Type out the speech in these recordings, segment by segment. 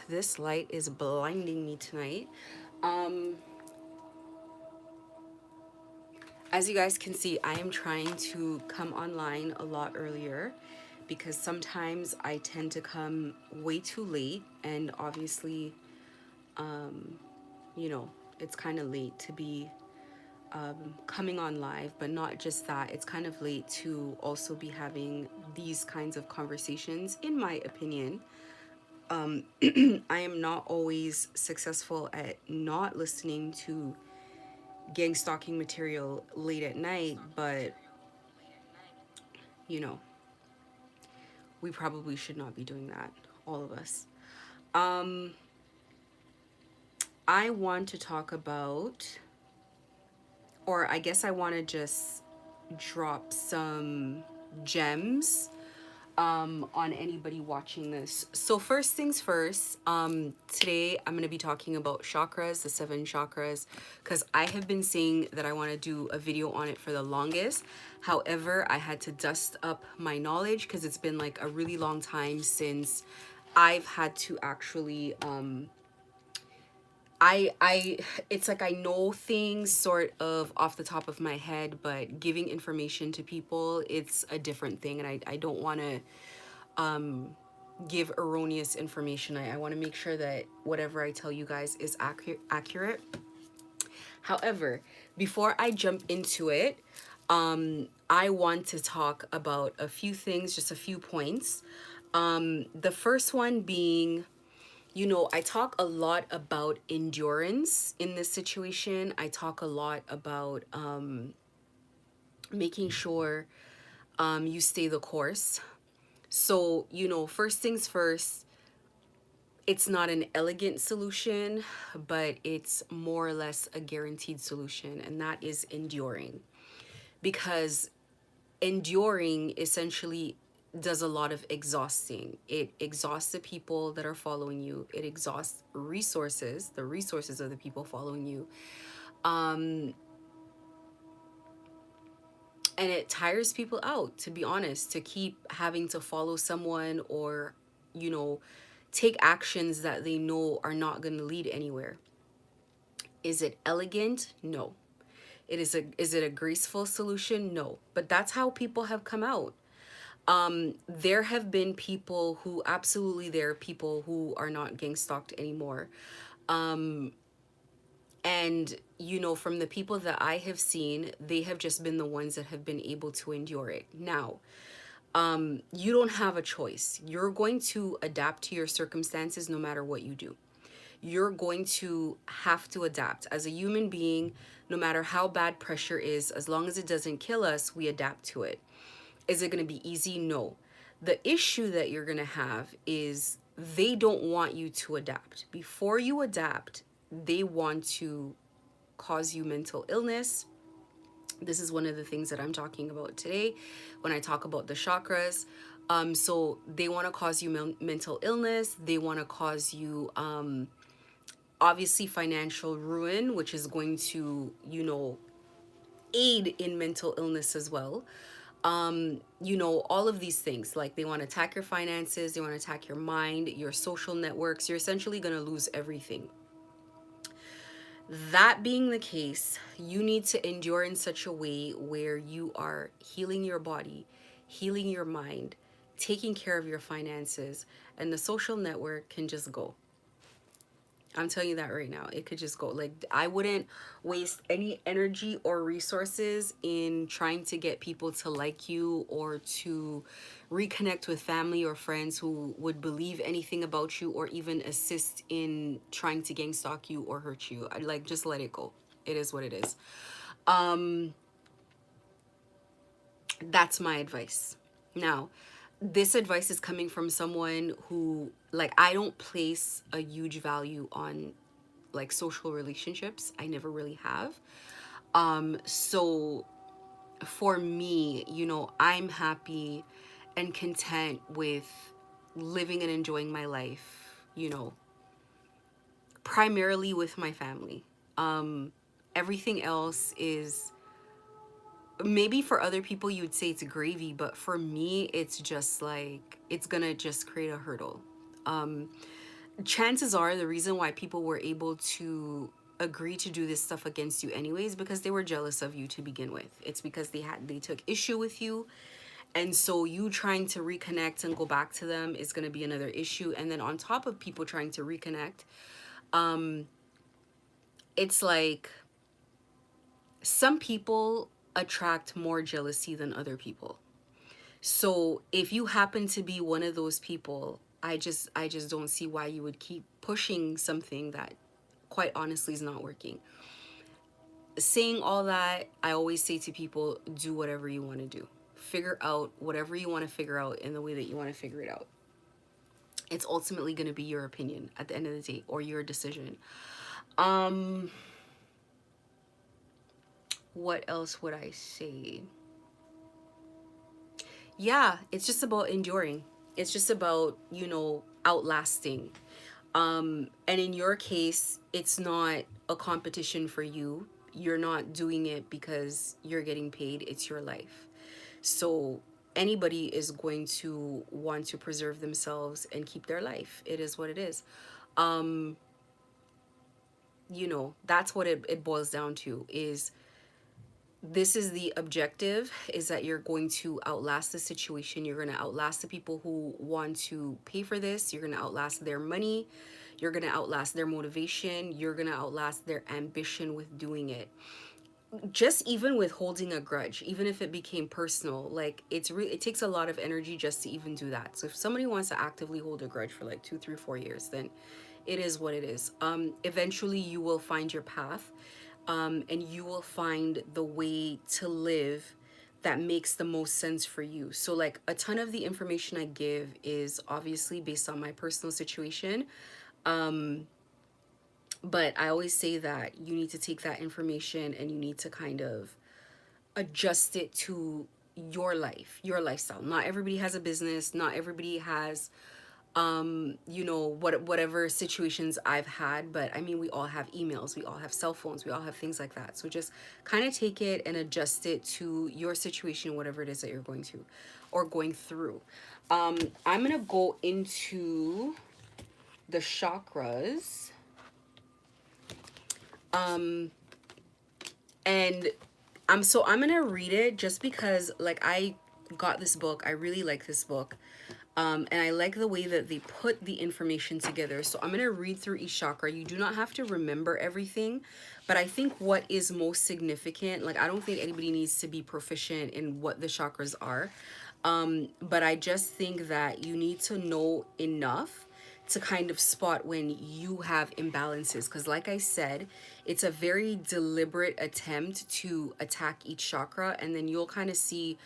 This light is blinding me tonight. Um, as you guys can see, I am trying to come online a lot earlier because sometimes I tend to come way too late, and obviously, you know, it's kind of late to be coming on live, but not just that, it's kind of late to also be having these kinds of conversations, in my opinion. I am not always successful at not listening to gang stalking material late at night, but you know, we probably should not be doing that, all of us. Um, I want to talk about, or I guess I want to just drop some gems on anybody watching this. So first things first, today I'm going to be talking about chakras, the 7 chakras, because I have been saying that I want to do a video on it for the longest. However, I had to dust up my knowledge because it's been like a really long time since I've had to actually I it's like I know things sort of off the top of my head, but giving information to people, it's a different thing, and I don't want to give erroneous information. I want to make sure that whatever I tell you guys is accurate. However, before I jump into it, I want to talk about a few things, just a few points. The first one being, you know, I talk a lot about endurance in this situation. I talk a lot about making sure you stay the course. So, you know, first things first, it's not an elegant solution, but it's more or less a guaranteed solution, and that is enduring. Because enduring essentially does a lot of exhausting. It exhausts the people that are following you. It exhausts resources, the resources of the people following you. And it tires people out, to be honest, to keep having to follow someone or, you know, take actions that they know are not going to lead anywhere. Is it elegant? No. Is it a graceful solution? No. But that's how people have come out. There have been people who, absolutely, there are people who are not gang stalked anymore. And, you know, from the people that I have seen, they have just been the ones that have been able to endure it. Now, you don't have a choice. You're going to adapt to your circumstances no matter what you do. You're going to have to adapt. As a human being, no matter how bad pressure is, as long as it doesn't kill us, we adapt to it. Is it going to be easy? No. The issue that you're going to have is they don't want you to adapt. Before you adapt, they want to cause you mental illness. This is one of the things that I'm talking about today when I talk about the chakras. So they want to cause you mental illness. They want to cause you, obviously, financial ruin, which is going to, you know, aid in mental illness as well. You know, all of these things, like they want to attack your finances, they want to attack your mind, your social networks. You're essentially going to lose everything. That being the case, you need to endure in such a way where you are healing your body, healing your mind, taking care of your finances, and the social network can just go. I'm telling you that right now. It could just go. Like, I wouldn't waste any energy or resources in trying to get people to like you or to reconnect with family or friends who would believe anything about you or even assist in trying to gang stalk you or hurt you. I like, just let it go. It is what it is. That's my advice. Now, this advice is coming from someone who, like, I don't place a huge value on like social relationships. I never really have. So for me, you know, I'm happy and content with living and enjoying my life, you know, primarily with my family. Everything else is, maybe for other people you would say it's gravy, but for me it's just like, it's gonna just create a hurdle. chances are the reason why people were able to agree to do this stuff against you anyways, because they were jealous of you to begin with. It's because they took issue with you, and so you trying to reconnect and go back to them is going to be another issue. And then on top of people trying to reconnect, it's like some people attract more jealousy than other people. So if you happen to be one of those people, I just don't see why you would keep pushing something that quite honestly is not working. Saying all that, I always say to people, do whatever you want to do. Figure out whatever you want to figure out in the way that you want to figure it out. It's ultimately going to be your opinion at the end of the day, or your decision. Um what else would I say? Yeah, it's just about enduring. It's just about, outlasting. And in your case, it's not a competition for you. You're not doing it because you're getting paid, it's your life. So anybody is going to want to preserve themselves and keep their life. It is what it is. That's what it boils down to, is this is the objective, is that you're going to outlast the situation. You're going to outlast the people who want to pay for this. You're going to outlast their money. You're going to outlast their motivation. You're going to outlast their ambition with doing it. Just even with holding a grudge, even if it became personal, like it takes a lot of energy just to even do that. So if somebody wants to actively hold a grudge for like 2, 3, 4 years, then it is what it is. Eventually you will find your path, and you will find the way to live that makes the most sense for you. So like a ton of the information I give is obviously based on my personal situation, but I always say that you need to take that information and you need to kind of adjust it to your life, your lifestyle. Not everybody has a business, not everybody has whatever situations I've had, but I mean, we all have emails, we all have cell phones, we all have things like that. So just kind of take it and adjust it to your situation, whatever it is that you're going to or going through. I'm gonna go into the chakras. And I'm gonna read it just because like I got this book. I really like this book. And I like the way that they put the information together. So I'm gonna read through each chakra. You do not have to remember everything, but I think what is most significant, like I don't think anybody needs to be proficient in what the chakras are. But I just think that you need to know enough to kind of spot when you have imbalances, because like I said, it's a very deliberate attempt to attack each chakra, and then you'll kind of see,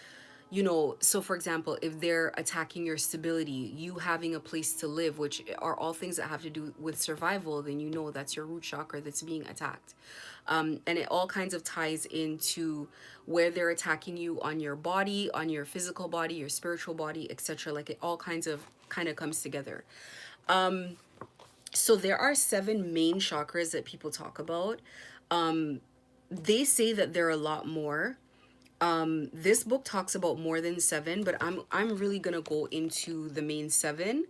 so for example, if they're attacking your stability, you having a place to live, which are all things that have to do with survival, then that's your root chakra that's being attacked. And it all kinds of ties into where they're attacking you on your body, on your physical body, your spiritual body, etc. Like it all kind of comes together. So there are 7 main chakras that people talk about. They say that there are a lot more. This book talks about more than 7, but I'm really gonna go into the main 7.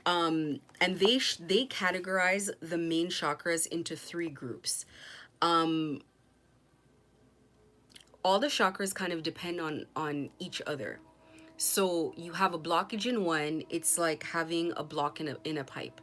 And they categorize the main chakras into 3 groups. All the chakras kind of depend on each other. So you have a blockage in one, it's like having a block in a pipe.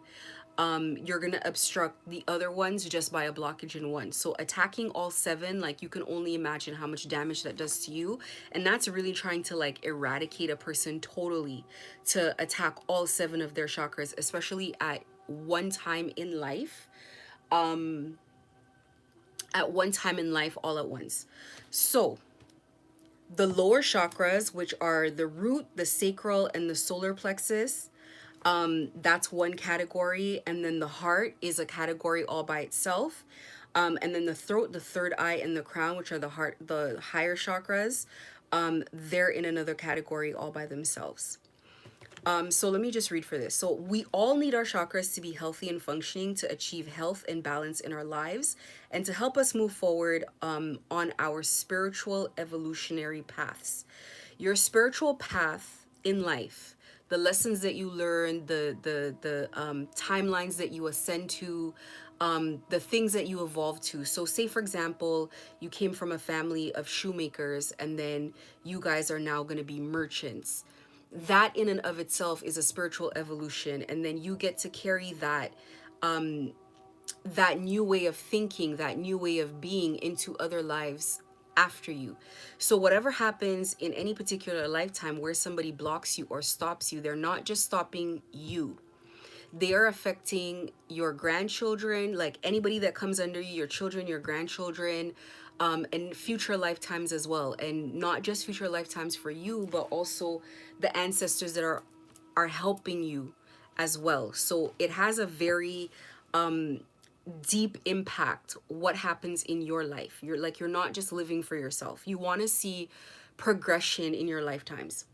You're gonna obstruct the other ones just by a blockage in one. So attacking all 7, like you can only imagine how much damage that does to you. And that's really trying to like eradicate a person totally, to attack all 7 of their chakras, especially at one time in life. At one time in life, all at once. So the lower chakras, which are the root, the sacral, and the solar plexus, that's one category. And then the heart is a category all by itself. And then the throat, the third eye, and the crown, which are the higher chakras, they're in another category all by themselves. So let me just read for this. So we all need our chakras to be healthy and functioning, to achieve health and balance in our lives, and to help us move forward on our spiritual evolutionary paths. Your spiritual path in life the lessons that you learn, the timelines that you ascend to, the things that you evolve to. So say for example, you came from a family of shoemakers and then you guys are now going to be merchants. That in and of itself is a spiritual evolution, and then you get to carry that new way of thinking, that new way of being into other lives after you. So whatever happens in any particular lifetime where somebody blocks you or stops you, they're not just stopping you. They are affecting your grandchildren, like anybody that comes under you, your children, your grandchildren, and future lifetimes as well. And not just future lifetimes for you, but also the ancestors that are helping you as well. So it has a very deep impact what happens in your life. You're not just living for yourself. You want to see progression in your lifetimes.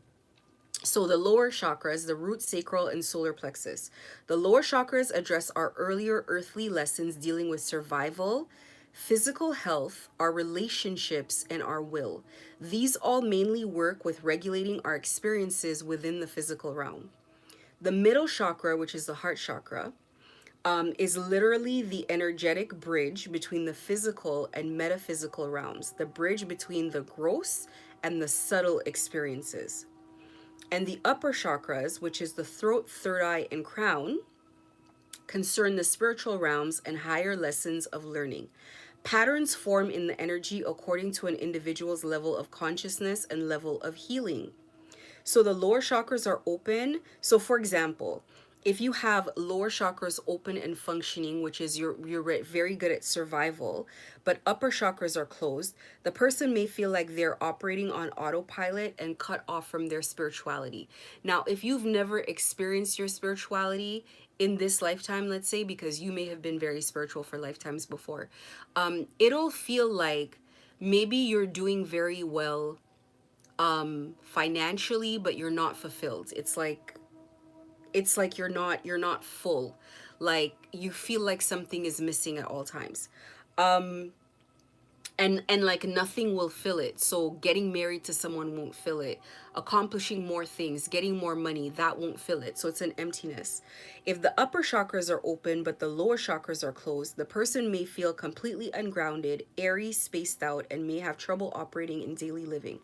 So the lower chakras, the root, sacral, and solar plexus. The lower chakras address our earlier earthly lessons dealing with survival, physical health, our relationships, and our will. These all mainly work with regulating our experiences within the physical realm. The middle chakra, which is the heart chakra, is literally the energetic bridge between the physical and metaphysical realms, the bridge between the gross and the subtle experiences. And the upper chakras, which is the throat, third eye, and crown, concern the spiritual realms and higher lessons of learning. Patterns form in the energy according to an individual's level of consciousness and level of healing. So the lower chakras are open. So for example, if you have lower chakras open and functioning, which is you're very good at survival, but upper chakras are closed, the person may feel like they're operating on autopilot and cut off from their spirituality. Now, if you've never experienced your spirituality in this lifetime, let's say, because you may have been very spiritual for lifetimes before, it'll feel like maybe you're doing very well financially, but you're not fulfilled. It's like you're not full. Like you feel like something is missing at all times. And like nothing will fill it. So getting married to someone won't fill it. Accomplishing more things, getting more money, that won't fill it. So it's an emptiness. If the upper chakras are open but the lower chakras are closed, the person may feel completely ungrounded, airy, spaced out, and may have trouble operating in daily living.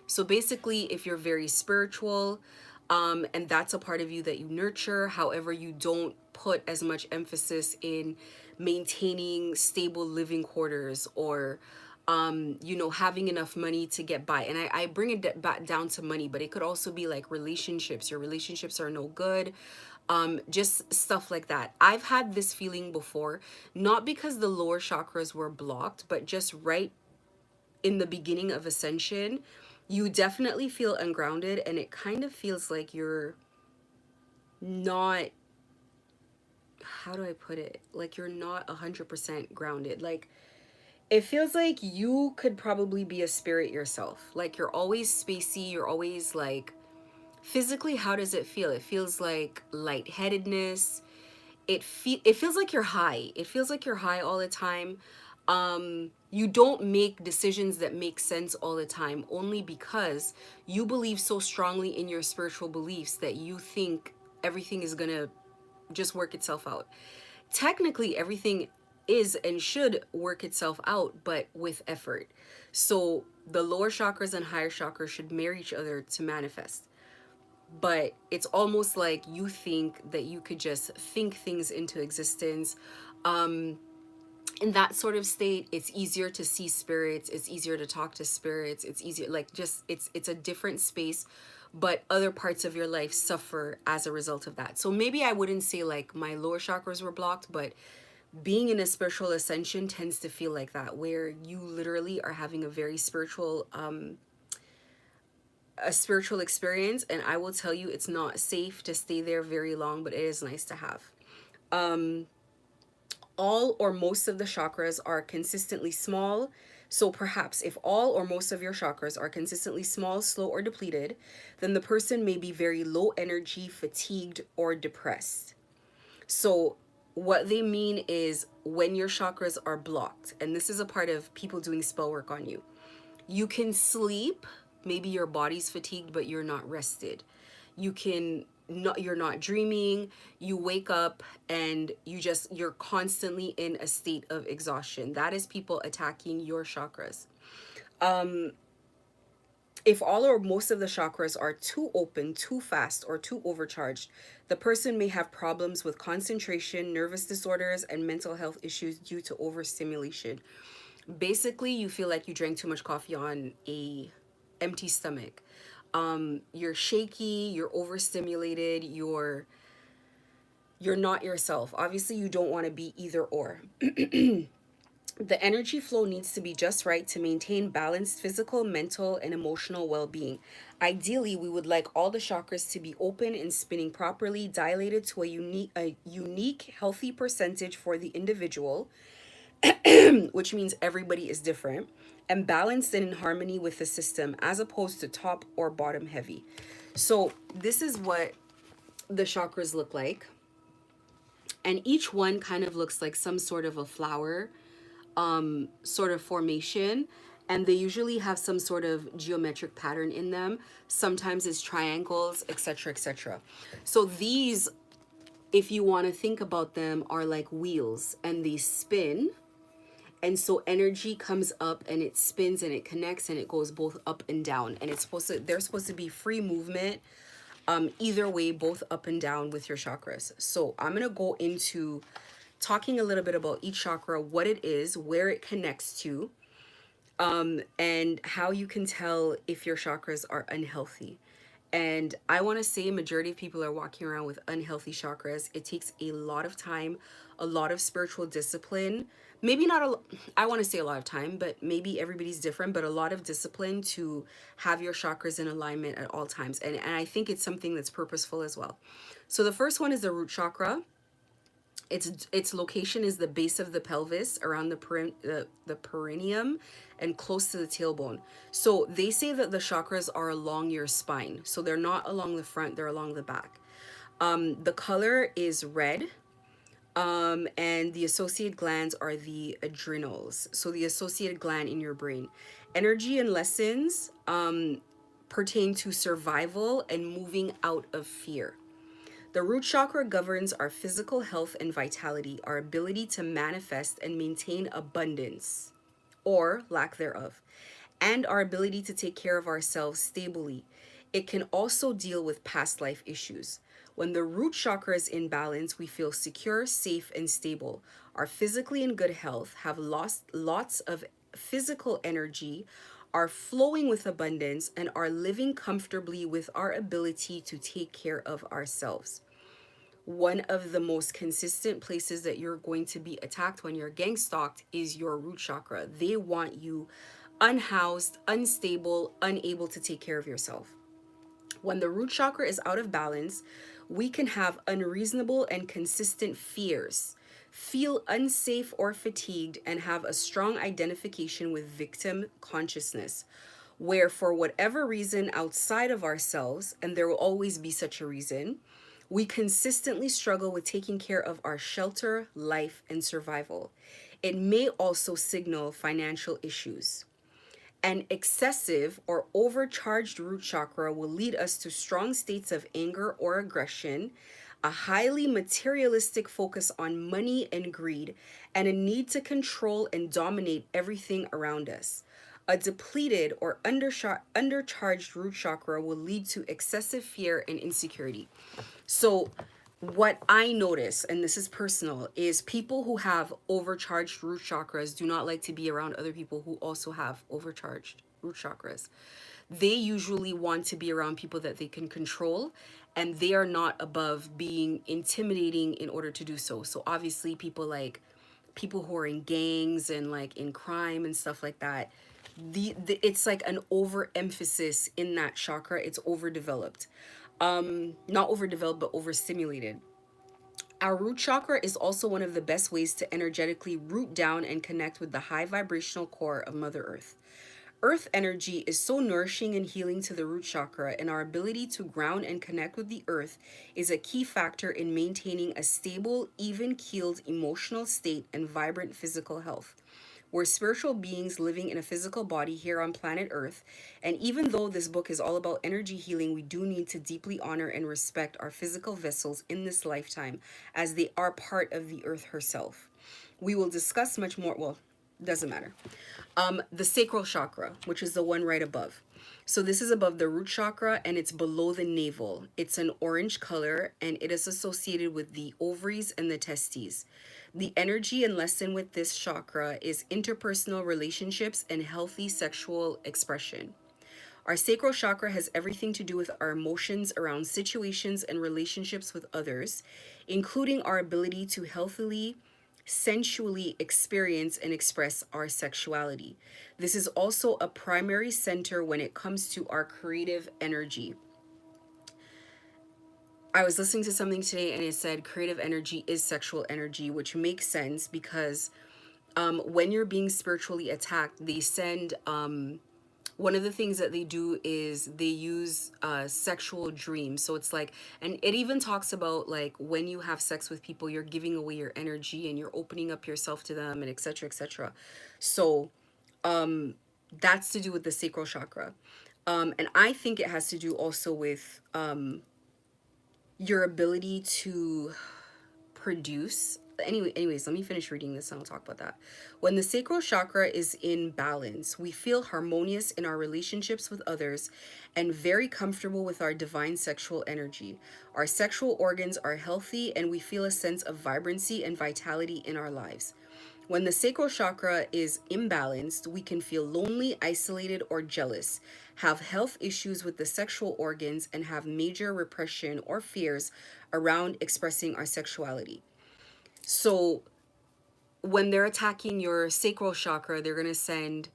So basically, if you're very spiritual, and that's a part of you that you nurture, however, you don't put as much emphasis in maintaining stable living quarters or, having enough money to get by. And I bring it back down to money, but it could also be like relationships. Your relationships are no good. Just stuff like that. I've had this feeling before, not because the lower chakras were blocked, but just right in the beginning of ascension, you definitely feel ungrounded, and it kind of feels like you're not, how do I put it? Like you're not 100% grounded. Like it feels like you could probably be a spirit yourself. Like you're always spacey, you're always like physically, how does it feel? It feels like lightheadedness. It feels like you're high. It feels like you're high all the time. You don't make decisions that make sense all the time, only because you believe so strongly in your spiritual beliefs that you think everything is gonna just work itself out. Technically, everything is and should work itself out, but with effort. So the lower chakras and higher chakras should marry each other to manifest. But it's almost like you think that you could just think things into existence. In that sort of state, it's easier to see spirits, it's easier to talk to spirits, it's easier, like, just it's a different space, but other parts of your life suffer as a result of that. So maybe I wouldn't say like my lower chakras were blocked, but being in a spiritual ascension tends to feel like that, where you literally are having a spiritual experience. And I will tell you, it's not safe to stay there very long, but it is nice to have. All or most of the chakras are consistently small. So perhaps if all or most of your chakras are consistently small, slow, or depleted, then the person may be very low energy, fatigued, or depressed. So what they mean is when your chakras are blocked, and this is a part of people doing spell work on you, you can sleep, maybe your body's fatigued, but you're not rested. You can not, you're not dreaming, you wake up and you're constantly in a state of exhaustion. That is people attacking your chakras. If all or most of the chakras are too open, too fast, or too overcharged, the person may have problems with concentration, nervous disorders, and mental health issues due to overstimulation. Basically, you feel like you drank too much coffee on a empty stomach. You're shaky, you're overstimulated, you're not yourself. Obviously, you don't want to be either or. The energy flow needs to be just right to maintain balanced physical, mental, and emotional well being. Ideally, we would like all the chakras to be open and spinning properly, dilated to a unique healthy percentage for the individual, which means everybody is different, and balanced and in harmony with the system as opposed to top or bottom heavy. So, this is what the chakras look like. And each one kind of looks like some sort of a flower sort of formation, and they usually have some sort of geometric pattern in them. Sometimes it's triangles, etc., etc. So these, if you want to think about them, are like wheels and they spin. And so energy comes up and it spins and it connects and it goes both up and down, and they're supposed to be free movement, either way, both up and down with your chakras. So I'm going to go into talking a little bit about each chakra, what it is, where it connects to, and how you can tell if your chakras are unhealthy. And I want to say majority of people are walking around with unhealthy chakras. It takes a lot of time, a lot of spiritual discipline. Maybe not I want to say a lot of time, but maybe everybody's different, but a lot of discipline to have your chakras in alignment at all times. And I think it's something that's purposeful as well. So the first one is the root chakra. Its location is the base of the pelvis, around the perineum, and close to the tailbone. So they say that the chakras are along your spine. So they're not along the front, they're along the back. The color is red. And the associated glands are the adrenals. So the associated gland in your brain. Energy and lessons pertain to survival and moving out of fear. The root chakra governs our physical health and vitality, our ability to manifest and maintain abundance, or lack thereof, and our ability to take care of ourselves stably. It can also deal with past life issues. When the root chakra is in balance, we feel secure, safe, and stable, are physically in good health, have lost lots of physical energy, are flowing with abundance, and are living comfortably with our ability to take care of ourselves. One of the most consistent places that you're going to be attacked when you're gang stalked is your root chakra. They want you unhoused, unstable, unable to take care of yourself. When the root chakra is out of balance, we can have unreasonable and consistent fears, feel unsafe or fatigued, and have a strong identification with victim consciousness, where for whatever reason outside of ourselves, and there will always be such a reason, we consistently struggle with taking care of our shelter, life, and survival. It may also signal financial issues. An excessive or overcharged root chakra will lead us to strong states of anger or aggression, a highly materialistic focus on money and greed, and a need to control and dominate everything around us. A depleted or undercharged root chakra will lead to excessive fear and insecurity. So, what I notice, and this is personal, is people who have overcharged root chakras do not like to be around other people who also have overcharged root chakras. They usually want to be around people that they can control, and they are not above being intimidating in order to do so. So, obviously, people who are in gangs and like in crime and stuff like that, it's like an overemphasis in that chakra. It's overdeveloped, not overdeveloped but overstimulated. Our root chakra is also one of the best ways to energetically root down and connect with the high vibrational core of Mother Earth. Earth energy is so nourishing and healing to the root chakra, and our ability to ground and connect with the earth is a key factor in maintaining a stable, even keeled emotional state and vibrant physical health. We're spiritual beings living in a physical body here on planet Earth. And even though this book is all about energy healing, we do need to deeply honor and respect our physical vessels in this lifetime, as they are part of the Earth herself. We will discuss much more. Well, doesn't matter. The sacral chakra, which is the one right above. So this is above the root chakra and it's below the navel. It's an orange color and it is associated with the ovaries and the testes. The energy and lesson with this chakra is interpersonal relationships and healthy sexual expression. Our sacral chakra has everything to do with our emotions around situations and relationships with others, including our ability to healthily, sensually experience and express our sexuality. This is also a primary center when it comes to our creative energy. I was listening to something today and it said creative energy is sexual energy, which makes sense because when you're being spiritually attacked, they send one of the things that they do is they use sexual dreams. So it's like, and it even talks about like when you have sex with people, you're giving away your energy and you're opening up yourself to them and etc. etc. So that's to do with the sacral chakra. And I think it has to do also with your ability to produce. Anyways, let me finish reading this and I'll talk about that. When the sacral chakra is in balance, we feel harmonious in our relationships with others and very comfortable with our divine sexual energy. Our sexual organs are healthy and we feel a sense of vibrancy and vitality in our lives. When the sacral chakra is imbalanced, we can feel lonely, isolated, or jealous, have health issues with the sexual organs, and have major repression or fears around expressing our sexuality. So, when they're attacking your sacral chakra, they're going to send,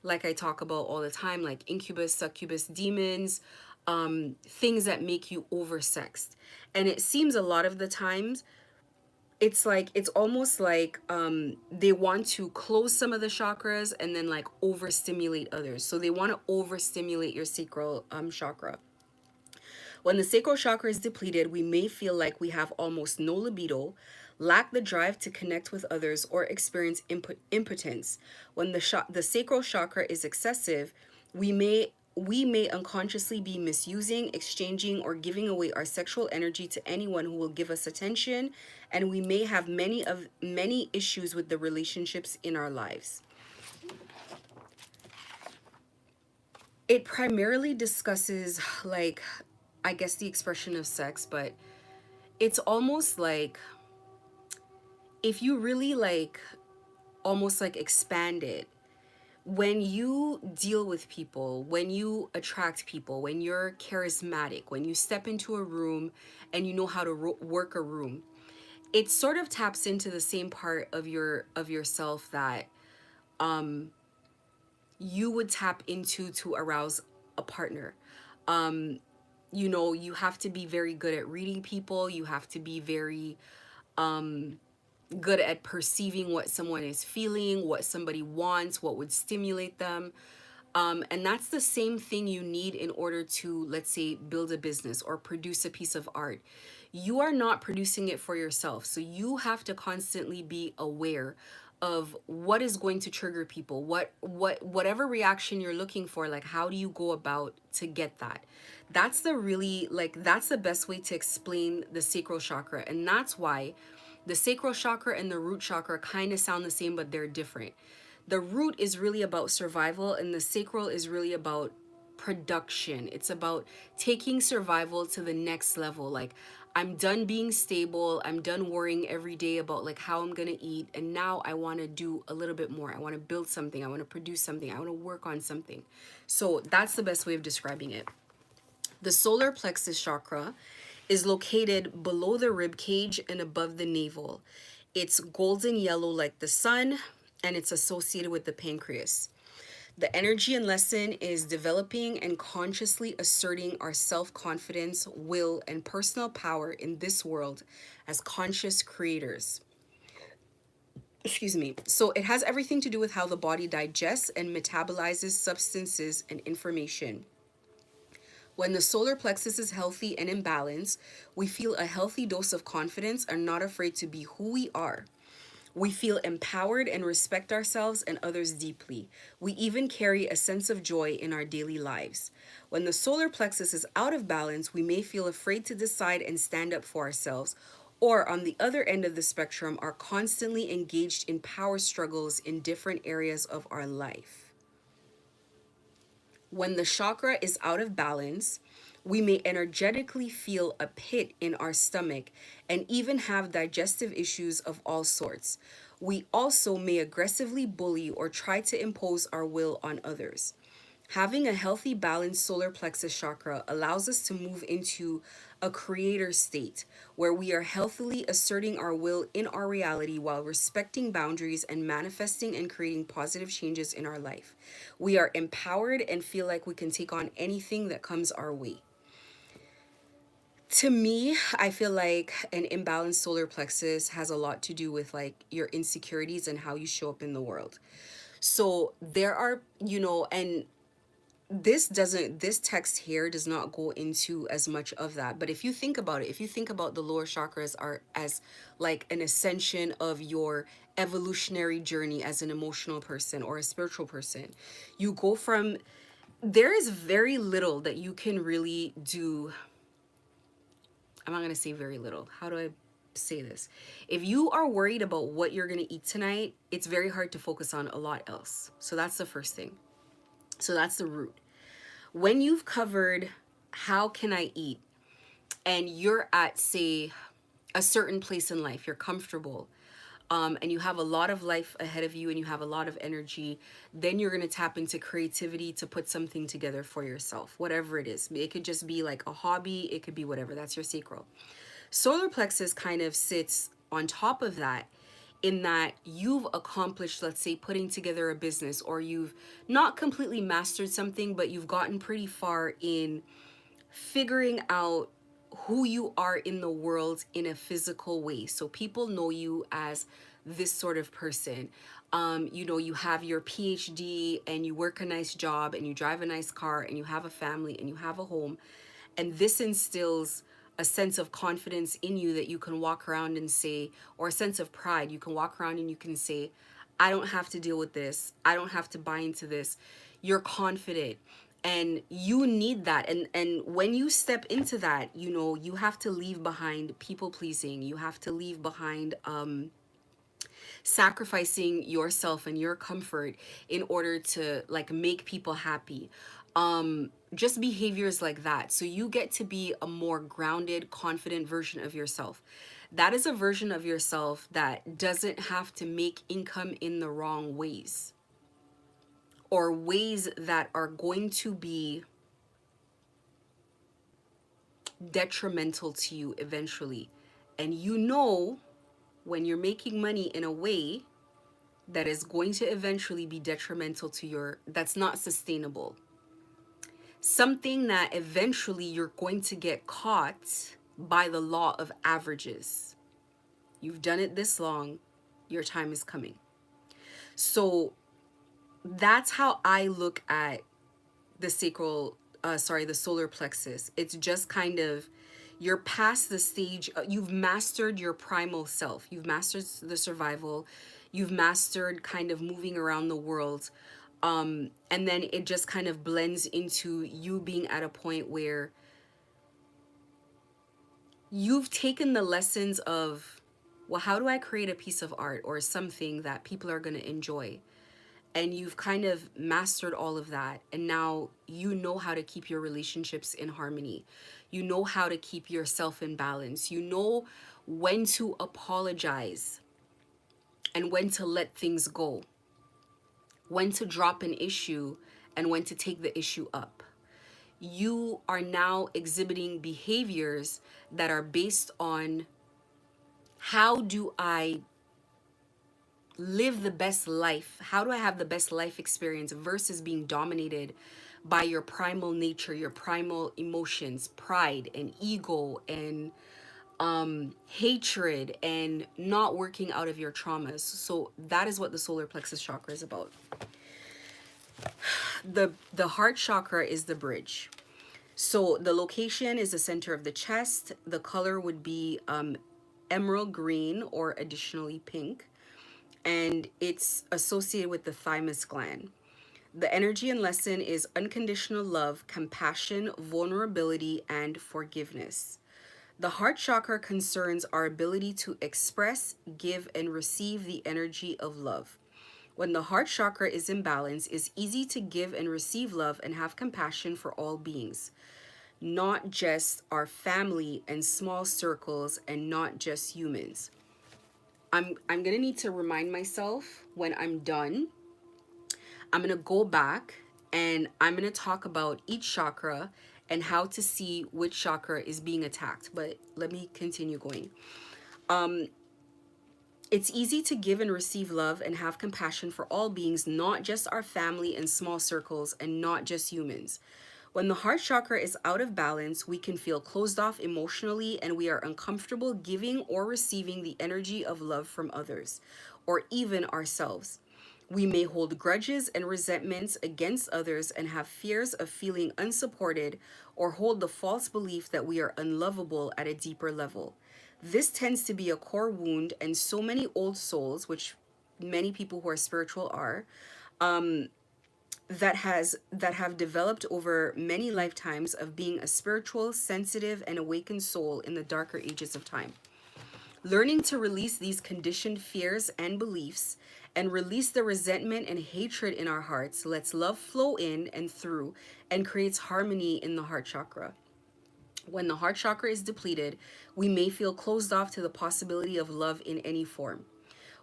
like I talk about all the time, like incubus, succubus, demons, things that make you oversexed. And it seems a lot of the times it's like it's almost like they want to close some of the chakras and then like overstimulate others. So they want to overstimulate your sacral chakra. When the sacral chakra is depleted, we may feel like we have almost no libido, lack the drive to connect with others, or experience impotence. When the sacral chakra is excessive, we may unconsciously be misusing, exchanging, or giving away our sexual energy to anyone who will give us attention, and we may have many issues with the relationships in our lives. It primarily discusses like I guess the expression of sex, but it's almost like if you really like almost like expand it, when you deal with people, when you attract people, when you're charismatic, when you step into a room and you know how to work a room, it sort of taps into the same part of yourself that you would tap into to arouse a partner. You know, you have to be very good at reading people. You have to be very good at perceiving what someone is feeling, what somebody wants, what would stimulate them. And that's the same thing you need in order to, let's say, build a business or produce a piece of art. You are not producing it for yourself. So you have to constantly be aware of what is going to trigger people, whatever reaction you're looking for, like how do you go about to get that. That's the really like that's the best way to explain the sacral chakra. And that's why the sacral chakra and the root chakra kind of sound the same, but they're different. The root is really about survival, and the sacral is really about production. It's about taking survival to the next level. Like, I'm done being stable. I'm done worrying every day about like how I'm going to eat. And now I want to do a little bit more. I want to build something. I want to produce something. I want to work on something. So that's the best way of describing it. The solar plexus chakra is located below the rib cage and above the navel. It's golden yellow like the sun, and it's associated with the pancreas. The energy and lesson is developing and consciously asserting our self-confidence, will, and personal power in this world as conscious creators. Excuse me. So it has everything to do with how the body digests and metabolizes substances and information. When the solar plexus is healthy and in balance, we feel a healthy dose of confidence and not afraid to be who we are. We feel empowered and respect ourselves and others deeply. We even carry a sense of joy in our daily lives. When the solar plexus is out of balance, we may feel afraid to decide and stand up for ourselves, or on the other end of the spectrum, are constantly engaged in power struggles in different areas of our life. When the chakra is out of balance, we may energetically feel a pit in our stomach and even have digestive issues of all sorts. We also may aggressively bully or try to impose our will on others. Having a healthy, balanced solar plexus chakra allows us to move into a creator state where we are healthily asserting our will in our reality while respecting boundaries and manifesting and creating positive changes in our life. We are empowered and feel like we can take on anything that comes our way. To me, I feel like an imbalanced solar plexus has a lot to do with like your insecurities and how you show up in the world. So there are, and this text here does not go into as much of that, but if you think about it, if you think about the lower chakras are as like an ascension of your evolutionary journey as an emotional person or a spiritual person, you go from, there is very little that you can really do. I'm not going to say very little. How do I say this? If you are worried about what you're going to eat tonight, it's very hard to focus on a lot else. So that's the first thing. So that's the root. When you've covered how can I eat, and you're at, say, a certain place in life, you're comfortable, and you have a lot of life ahead of you and you have a lot of energy, then you're going to tap into creativity to put something together for yourself, whatever it is. It could just be like a hobby, it could be whatever. That's your sacral. Solar plexus kind of sits on top of that, in that you've accomplished, let's say, putting together a business, or you've not completely mastered something, but you've gotten pretty far in figuring out who you are in the world in a physical way. So people know you as this sort of person. You have your PhD and you work a nice job and you drive a nice car and you have a family and you have a home. And this instills a sense of confidence in you that you can walk around and say, or a sense of pride. You can walk around and you can say, I don't have to deal with this. I don't have to buy into this. You're confident and you need that. And when you step into that, you have to leave behind people pleasing. You have to leave behind sacrificing yourself and your comfort in order to like make people happy. Just behaviors like that. So you get to be a more grounded, confident version of yourself. That is a version of yourself that doesn't have to make income in the wrong ways, or ways that are going to be detrimental to you eventually. And when you're making money in a way that is going to eventually be detrimental to that's not sustainable. Something that eventually you're going to get caught by the law of averages. You've done it this long, your time is coming. So that's how I look at the solar plexus. It's just kind of, you're past the stage, you've mastered your primal self. You've mastered the survival. You've mastered kind of moving around the world. And then it just kind of blends into you being at a point where you've taken the lessons of, well, how do I create a piece of art or something that people are going to enjoy? And you've kind of mastered all of that. And now you know how to keep your relationships in harmony. You know how to keep yourself in balance. You know when to apologize and when to let things go, when to drop an issue and when to take the issue up. You are now exhibiting behaviors that are based on, how do I live the best life? How do I have the best life experience, versus being dominated by your primal nature, your primal emotions, pride and ego and hatred, and not working out of your traumas. So that is what the solar plexus chakra is about. The heart chakra is the bridge. So the location is the center of the chest. The color would be emerald green or additionally pink. and it's associated with the thymus gland. The energy and lesson is unconditional love, compassion, vulnerability, and forgiveness. The heart chakra concerns our ability to express, give, and receive the energy of love. When the heart chakra is in balance, it's easy to give and receive love and have compassion for all beings, not just our family and small circles and not just humans. I'm going to need to remind myself when I'm done. I'm going to go back and I'm going to talk about each chakra and how to see which chakra is being attacked. But let me continue going. It's easy to give and receive love and have compassion for all beings, not just our family and small circles, and not just humans. When the heart chakra is out of balance, we can feel closed off emotionally and we are uncomfortable giving or receiving the energy of love from others, or even ourselves. We may hold grudges and resentments against others and have fears of feeling unsupported or hold the false belief that we are unlovable at a deeper level. This tends to be a core wound, and so many old souls, which many people who are spiritual are, that have developed over many lifetimes of being a spiritual, sensitive, and awakened soul in the darker ages of time. Learning to release these conditioned fears and beliefs and release the resentment and hatred in our hearts lets love flow in and through and creates harmony in the heart chakra. When the heart chakra is depleted, we may feel closed off to the possibility of love in any form.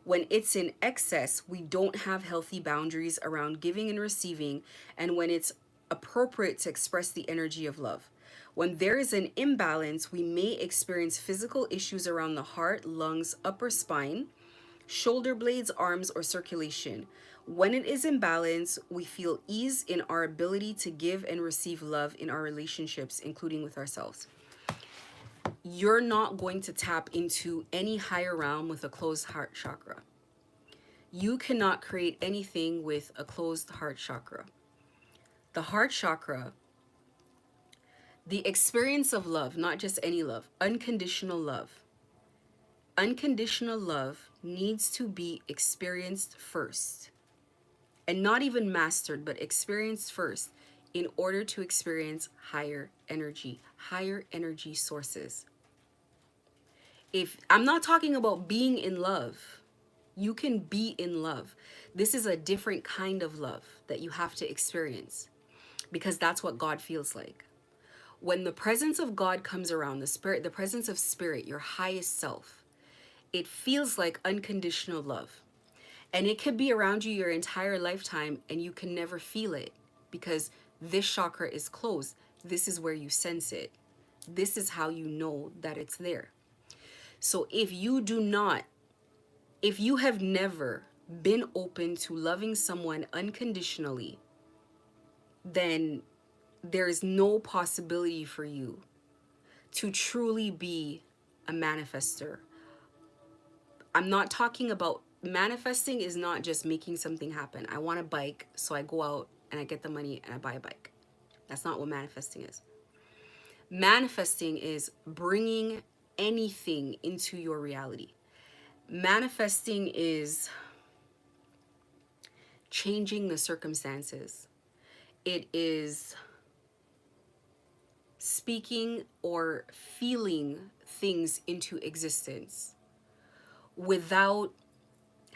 When it's in excess, we don't have healthy boundaries around giving and receiving, and when it's appropriate to express the energy of love. When there is an imbalance, we may experience physical issues around the heart, lungs, upper spine, shoulder blades, arms, or circulation. When it is in balance, we feel ease in our ability to give and receive love in our relationships, including with ourselves. You're not going to tap into any higher realm with a closed heart chakra. You cannot create anything with a closed heart chakra. The heart chakra, the experience of love, not just any love, unconditional love. Unconditional love needs to be experienced first, and not even mastered, but experienced first in order to experience higher energy sources. If I'm not talking about being in love, you can be in love. This is a different kind of love that you have to experience because that's what God feels like. When the presence of God comes around, the spirit, the presence of spirit, your highest self, it feels like unconditional love. And it could be around you your entire lifetime and you can never feel it because this chakra is closed. This is where you sense it. This is how you know that it's there. So if you have never been open to loving someone unconditionally, then there is no possibility for you to truly be a manifester. I'm not talking about manifesting is not just making something happen. I want a bike, so I go out and I get the money and I buy a bike. That's not what manifesting is. Manifesting is bringing anything into your reality. Manifesting is changing the circumstances. It is speaking or feeling things into existence without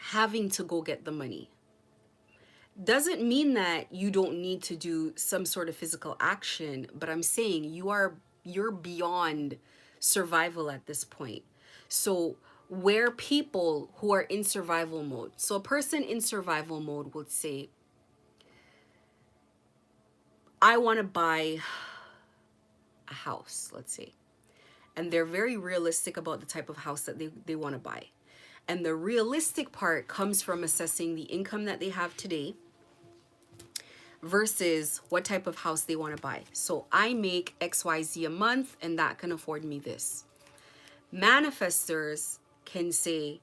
having to go get the money. Doesn't mean that you don't need to do some sort of physical action, but I'm saying you're beyond survival at this point. So where people who are in survival mode, so a person in survival mode would say, I want to buy a house, let's say. And they're very realistic about the type of house that they want to buy. And the realistic part comes from assessing the income that they have today versus what type of house they want to buy. So I make XYZ a month and that can afford me this. Manifestors can say,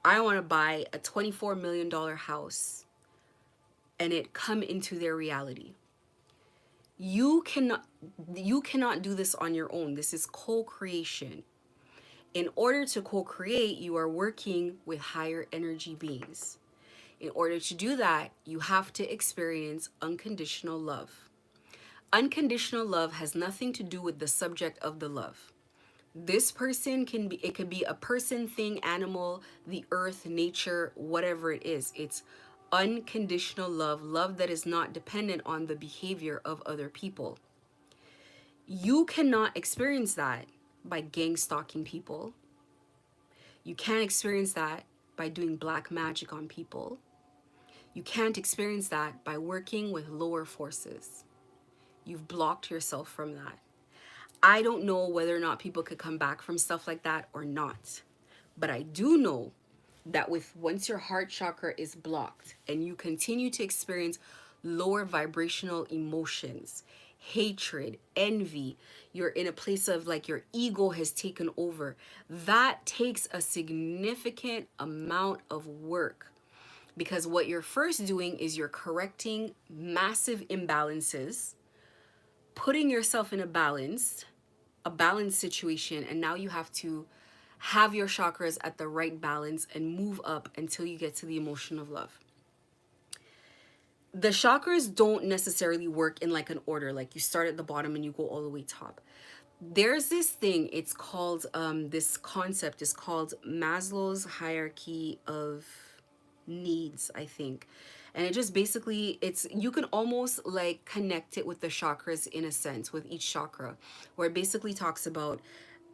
I want to buy a $24 million house and it come into their reality. You cannot do this on your own. This is co-creation. In order to co-create, you are working with higher energy beings. In order to do that, you have to experience unconditional love. Unconditional love has nothing to do with the subject of the love. This person can be, it could be a person, thing, animal, the earth, nature, whatever it is. It's unconditional love, love that is not dependent on the behavior of other people. You cannot experience that by gang stalking people. You can't experience that by doing black magic on people. You can't experience that by working with lower forces. You've blocked yourself from that. I don't know whether or not people could come back from stuff like that or not. But I do know that with once your heart chakra is blocked and you continue to experience lower vibrational emotions, hatred, envy, you're in a place of like your ego has taken over. That takes a significant amount of work, because what you're first doing is you're correcting massive imbalances, putting yourself in a balanced situation, and now you have to have your chakras at the right balance and move up until you get to the emotion of love. The chakras don't necessarily work in like an order, like you start at the bottom and you go all the way top. There's this thing, it's called this concept is called Maslow's hierarchy of needs, I think. And it just basically, it's, you can almost like connect it with the chakras in a sense, with each chakra, where it basically talks about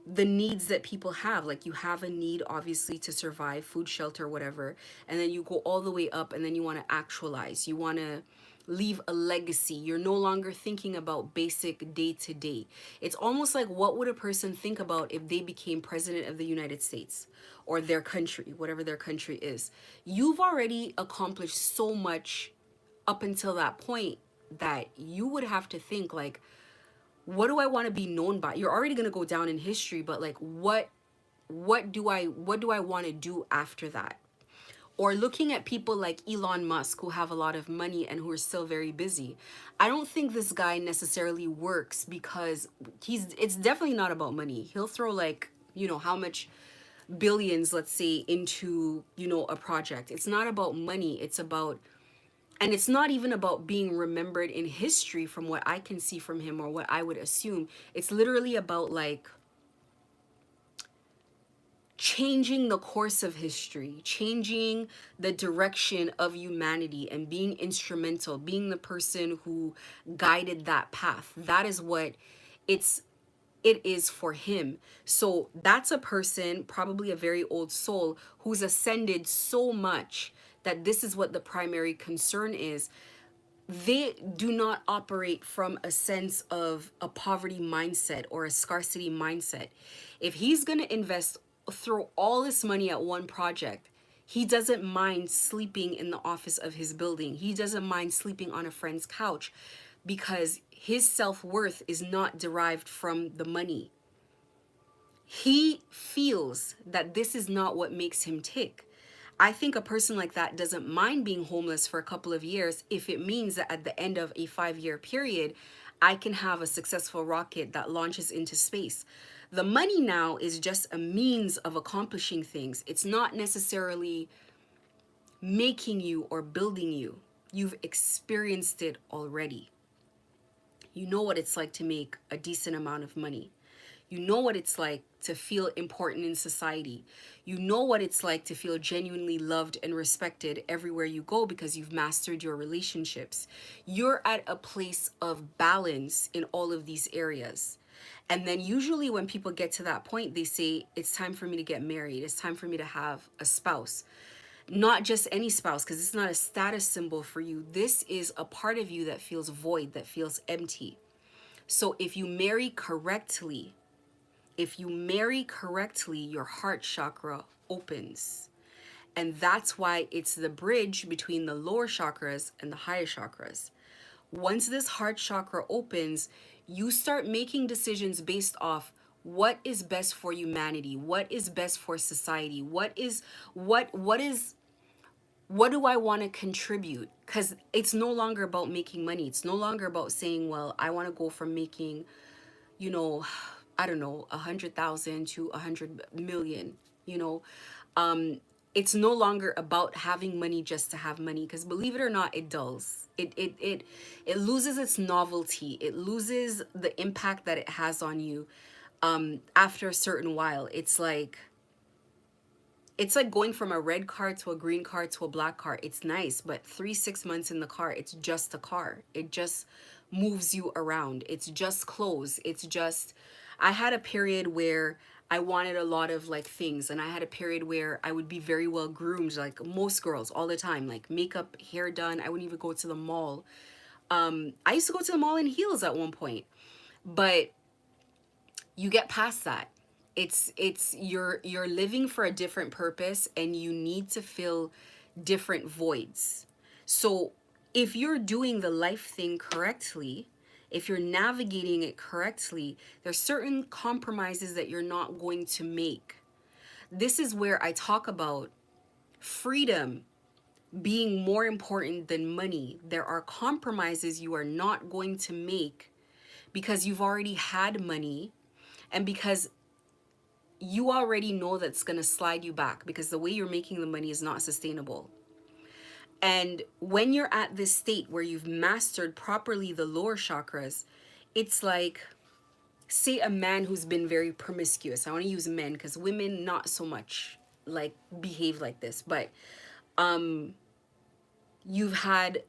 the needs that people have. Like you have a need obviously to survive, food, shelter, whatever, and then you go all the way up and then you want to actualize, you want to leave a legacy. You're no longer thinking about basic day to day. It's almost like, what would a person think about if they became president of the United States or their country, whatever their country is? You've already accomplished so much up until that point that you would have to think like, what do I want to be known by? You're already going to go down in history, but like what do I want to do after that? Or looking at people like Elon Musk, who have a lot of money and who are still very busy. I don't think this guy necessarily works because it's definitely not about money. He'll throw like, how much billions, let's say, into, a project. It's not about money. And it's not even about being remembered in history from what I can see from him or what I would assume. It's literally about like changing the course of history, changing the direction of humanity, and being instrumental, being the person who guided that path. That is what it's it is for him. So that's a person, probably a very old soul, who's ascended so much that this is what the primary concern is. They do not operate from a sense of a poverty mindset or a scarcity mindset. If he's going to invest, throw all this money at one project, he doesn't mind sleeping in the office of his building. He doesn't mind sleeping on a friend's couch because his self-worth is not derived from the money. He feels that this is not what makes him tick. I think a person like that doesn't mind being homeless for a couple of years if it means that at the end of a 5-year period, I can have a successful rocket that launches into space. The money now is just a means of accomplishing things. It's not necessarily making you or building you. You've experienced it already. You know what it's like to make a decent amount of money. You know what it's like to feel important in society. You know what it's like to feel genuinely loved and respected everywhere you go because you've mastered your relationships. You're at a place of balance in all of these areas. And then usually when people get to that point, they say, it's time for me to get married. It's time for me to have a spouse. Not just any spouse, because it's not a status symbol for you. This is a part of you that feels void, that feels empty. So if you marry correctly, your heart chakra opens. And that's why it's the bridge between the lower chakras and the higher chakras. Once this heart chakra opens, you start making decisions based off what is best for humanity, what is best for society, what do I want to contribute? Because it's no longer about making money. It's no longer about saying, well, I want to go from making, you know, I don't know, 100,000 to 100 million, you know. um it's no longer about having money just to have money, because believe it or not, it dulls it loses its novelty, it loses the impact that it has on you. After a certain while, it's like going from a red car to a green car to a black car. It's nice, but 3 6 months in the car, it's just a car. It just moves you around. It's just clothes. It's just, I had a period where I wanted a lot of like things, and I had a period where I would be very well groomed, like most girls, all the time, like makeup, hair done. I wouldn't even go to the mall. I used to go to the mall in heels at one point, but you get past that. It's you're living for a different purpose, and you need to fill different voids. So if you're doing the life thing correctly, if you're navigating it correctly, there's certain compromises that you're not going to make. This is where I talk about freedom being more important than money. There are compromises you are not going to make because you've already had money, and because you already know that's going to slide you back, because the way you're making the money is not sustainable. And when you're at this state where you've mastered properly the lower chakras, it's like, say a man who's been very promiscuous. I want to use men because women not so much like behave like this, but you've had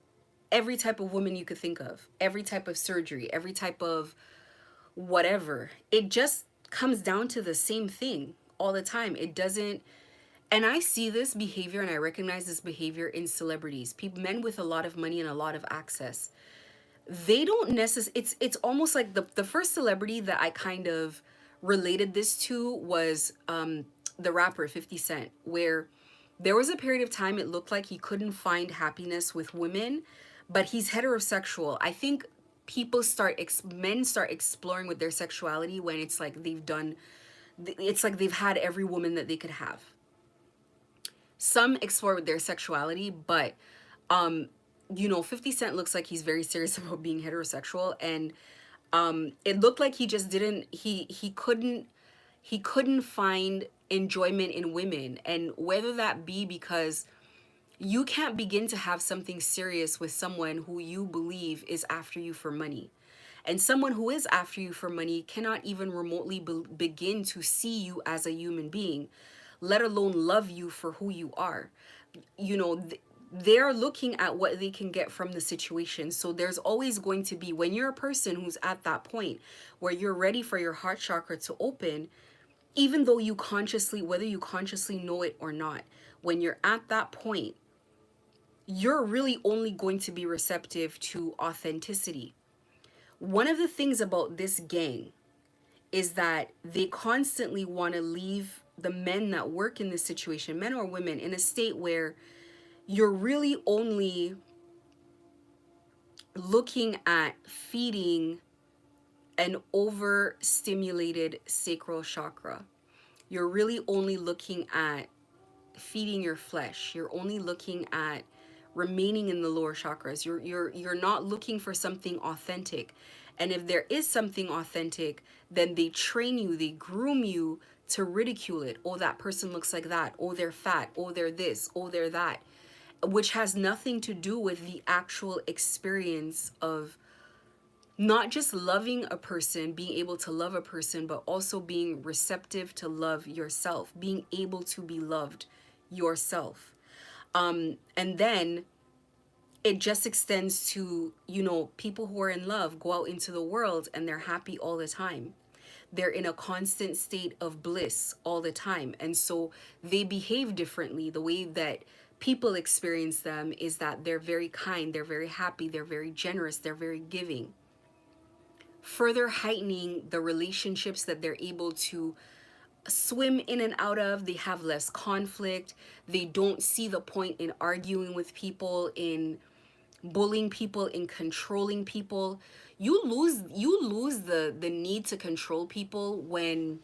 every type of woman you could think of, every type of surgery, every type of whatever. It just comes down to the same thing all the time. It doesn't. And I see this behavior and I recognize this behavior in celebrities, people, men with a lot of money and a lot of access. They don't necessarily, it's almost like the first celebrity that I kind of related this to was the rapper 50 Cent, where there was a period of time it looked like he couldn't find happiness with women, but he's heterosexual. I think men start exploring with their sexuality when it's like it's like they've had every woman that they could have. Some explore with their sexuality, but 50 Cent looks like he's very serious about being heterosexual, and it looked like he just didn't he couldn't find enjoyment in women. And whether that be because you can't begin to have something serious with someone who you believe is after you for money. And someone who is after you for money cannot even remotely begin to see you as a human being, let alone love you for who you are. They're looking at what they can get from the situation. So there's always going to be, when you're a person who's at that point where you're ready for your heart chakra to open, even though whether you consciously know it or not, when you're at that point, you're really only going to be receptive to authenticity. One of the things about this gang is that they constantly want to leave the men that work in this situation, men or women, in a state where you're really only looking at feeding an overstimulated sacral chakra. You're really only looking at feeding your flesh. You're only looking at remaining in the lower chakras. You're not looking for something authentic. And if there is something authentic, then they train you, they groom you to ridicule it. Oh, that person looks like that. Oh, they're fat. Oh, they're this. Oh, they're that. Which has nothing to do with the actual experience of not just loving a person, being able to love a person, but also being receptive to love yourself, being able to be loved yourself. And then it just extends to, people who are in love go out into the world and they're happy all the time. They're in a constant state of bliss all the time. And so they behave differently. The way that people experience them is that they're very kind, they're very happy, they're very generous, they're very giving. Further heightening the relationships that they're able to swim in and out of. They have less conflict. They don't see the point in arguing with people, in bullying people, in controlling people. You lose the need to control people when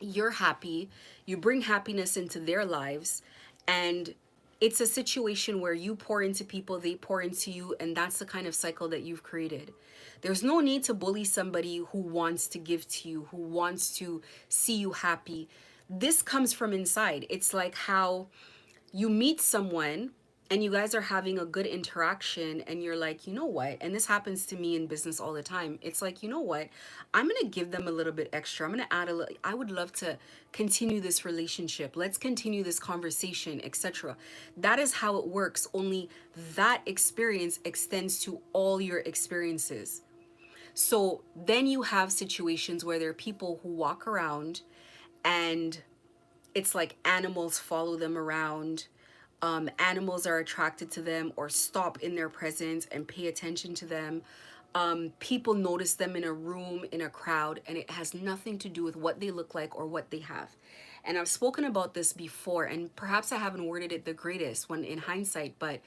you're happy. You bring happiness into their lives, and It's a situation where you pour into people, they pour into you, and that's the kind of cycle that you've created. There's no need to bully somebody who wants to give to you, who wants to see you happy. This comes from inside. It's like how you meet someone and you guys are having a good interaction and you're like, you know what? And this happens to me in business all the time. It's like, you know what? I'm going to give them a little bit extra. I'm going to add a little. I would love to continue this relationship. Let's continue this conversation, etc. That is how it works. Only that experience extends to all your experiences. So then you have situations where there are people who walk around and it's like animals follow them around. Animals are attracted to them or stop in their presence and pay attention to them. People notice them in a room, in a crowd, and it has nothing to do with what they look like or what they have. And I've spoken about this before, and perhaps I haven't worded it the greatest when in hindsight, but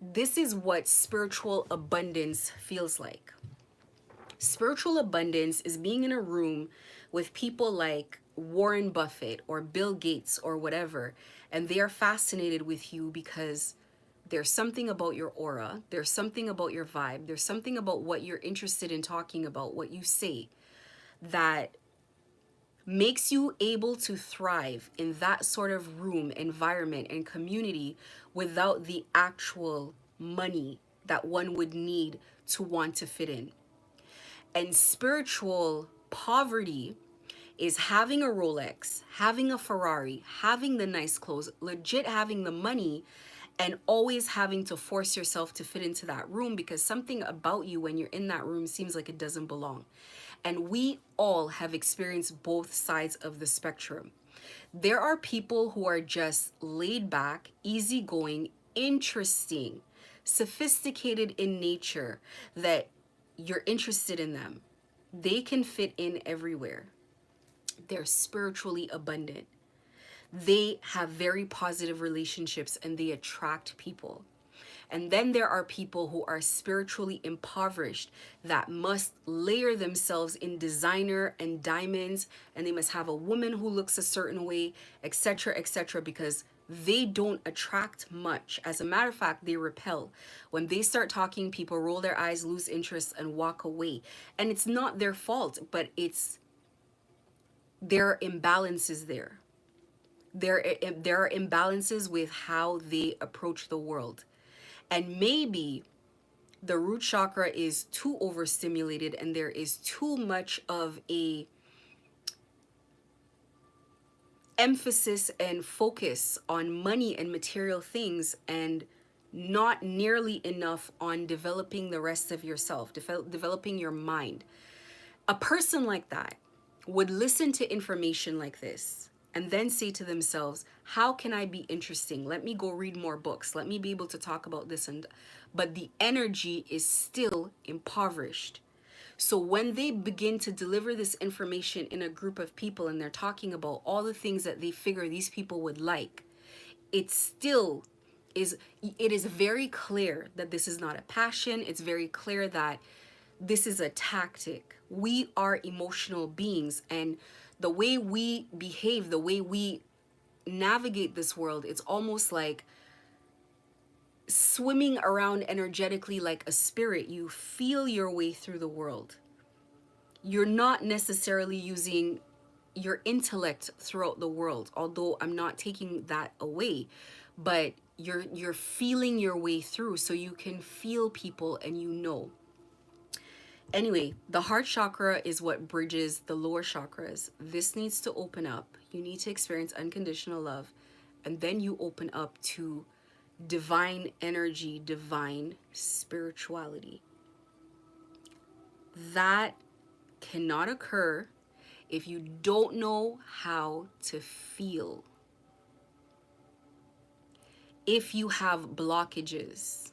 this is what spiritual abundance feels like. Spiritual abundance is being in a room with people like Warren Buffett or Bill Gates or whatever, and they are fascinated with you because there's something about your aura, there's something about your vibe, there's something about what you're interested in talking about, what you say, that makes you able to thrive in that sort of room, environment, and community without the actual money that one would need to want to fit in. And spiritual poverty is having a Rolex, having a Ferrari, having the nice clothes, legit having the money, and always having to force yourself to fit into that room because something about you when you're in that room seems like it doesn't belong. And we all have experienced both sides of the spectrum. There are people who are just laid back, easygoing, interesting, sophisticated in nature, that you're interested in them. They can fit in everywhere. They're spiritually abundant. They have very positive relationships and they attract people. And then there are people who are spiritually impoverished that must layer themselves in designer and diamonds, and they must have a woman who looks a certain way, etc., because they don't attract much. As a matter of fact, they repel. When they start talking, people roll their eyes, lose interest, and walk away. And it's not their fault, but it's there are imbalances there. There are imbalances with how they approach the world. And maybe the root chakra is too overstimulated and there is too much of a emphasis and focus on money and material things and not nearly enough on developing the rest of yourself, developing your mind. A person like that would listen to information like this and then say to themselves, how can I be interesting? Let me go read more books. Let me be able to talk about this. But the energy is still impoverished. So when they begin to deliver this information in a group of people and they're talking about all the things that they figure these people would like, it still is, it is very clear that this is not a passion. It's very clear that this is a tactic. We are emotional beings, and the way we behave, the way we navigate this world, it's almost like swimming around energetically like a spirit. You feel your way through the world. You're not necessarily using your intellect throughout the world, although I'm not taking that away, but you're feeling your way through, so you can feel people and you know. Anyway, the heart chakra is what bridges the lower chakras. This needs to open up. You need to experience unconditional love, and then you open up to divine energy, divine spirituality. That cannot occur if you don't know how to feel. If you have blockages,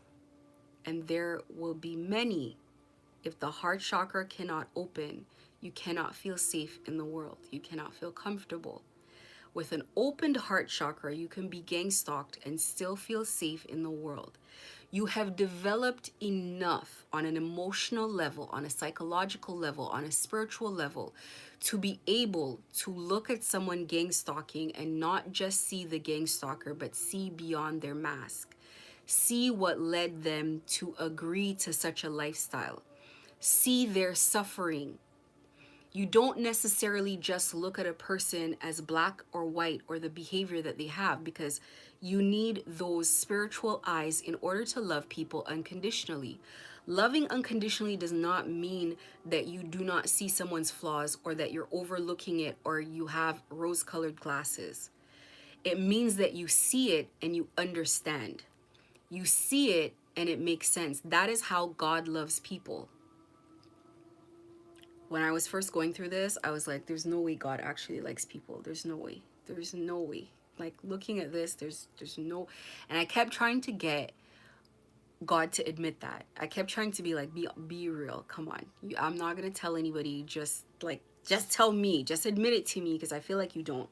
and there will be many, if the heart chakra cannot open, you cannot feel safe in the world. You cannot feel comfortable. With an opened heart chakra, you can be gang stalked and still feel safe in the world. You have developed enough on an emotional level, on a psychological level, on a spiritual level, to be able to look at someone gang stalking and not just see the gang stalker, but see beyond their mask. See what led them to agree to such a lifestyle. See their suffering. You don't necessarily just look at a person as black or white or the behavior that they have, because you need those spiritual eyes in order to love people unconditionally. Loving unconditionally does not mean that you do not see someone's flaws or that you're overlooking it or you have rose-colored glasses. It means that you see it and you understand. You see it and it makes sense. That is how God loves people. When I was first going through this, I was like, there's no way God actually likes people. There's no way. There's no way. Like, looking at this, there's no. And I kept trying to get God to admit that. I kept trying to be like, be real. Come on. I'm not going to tell anybody. Just tell me. Just admit it to me, because I feel like you don't.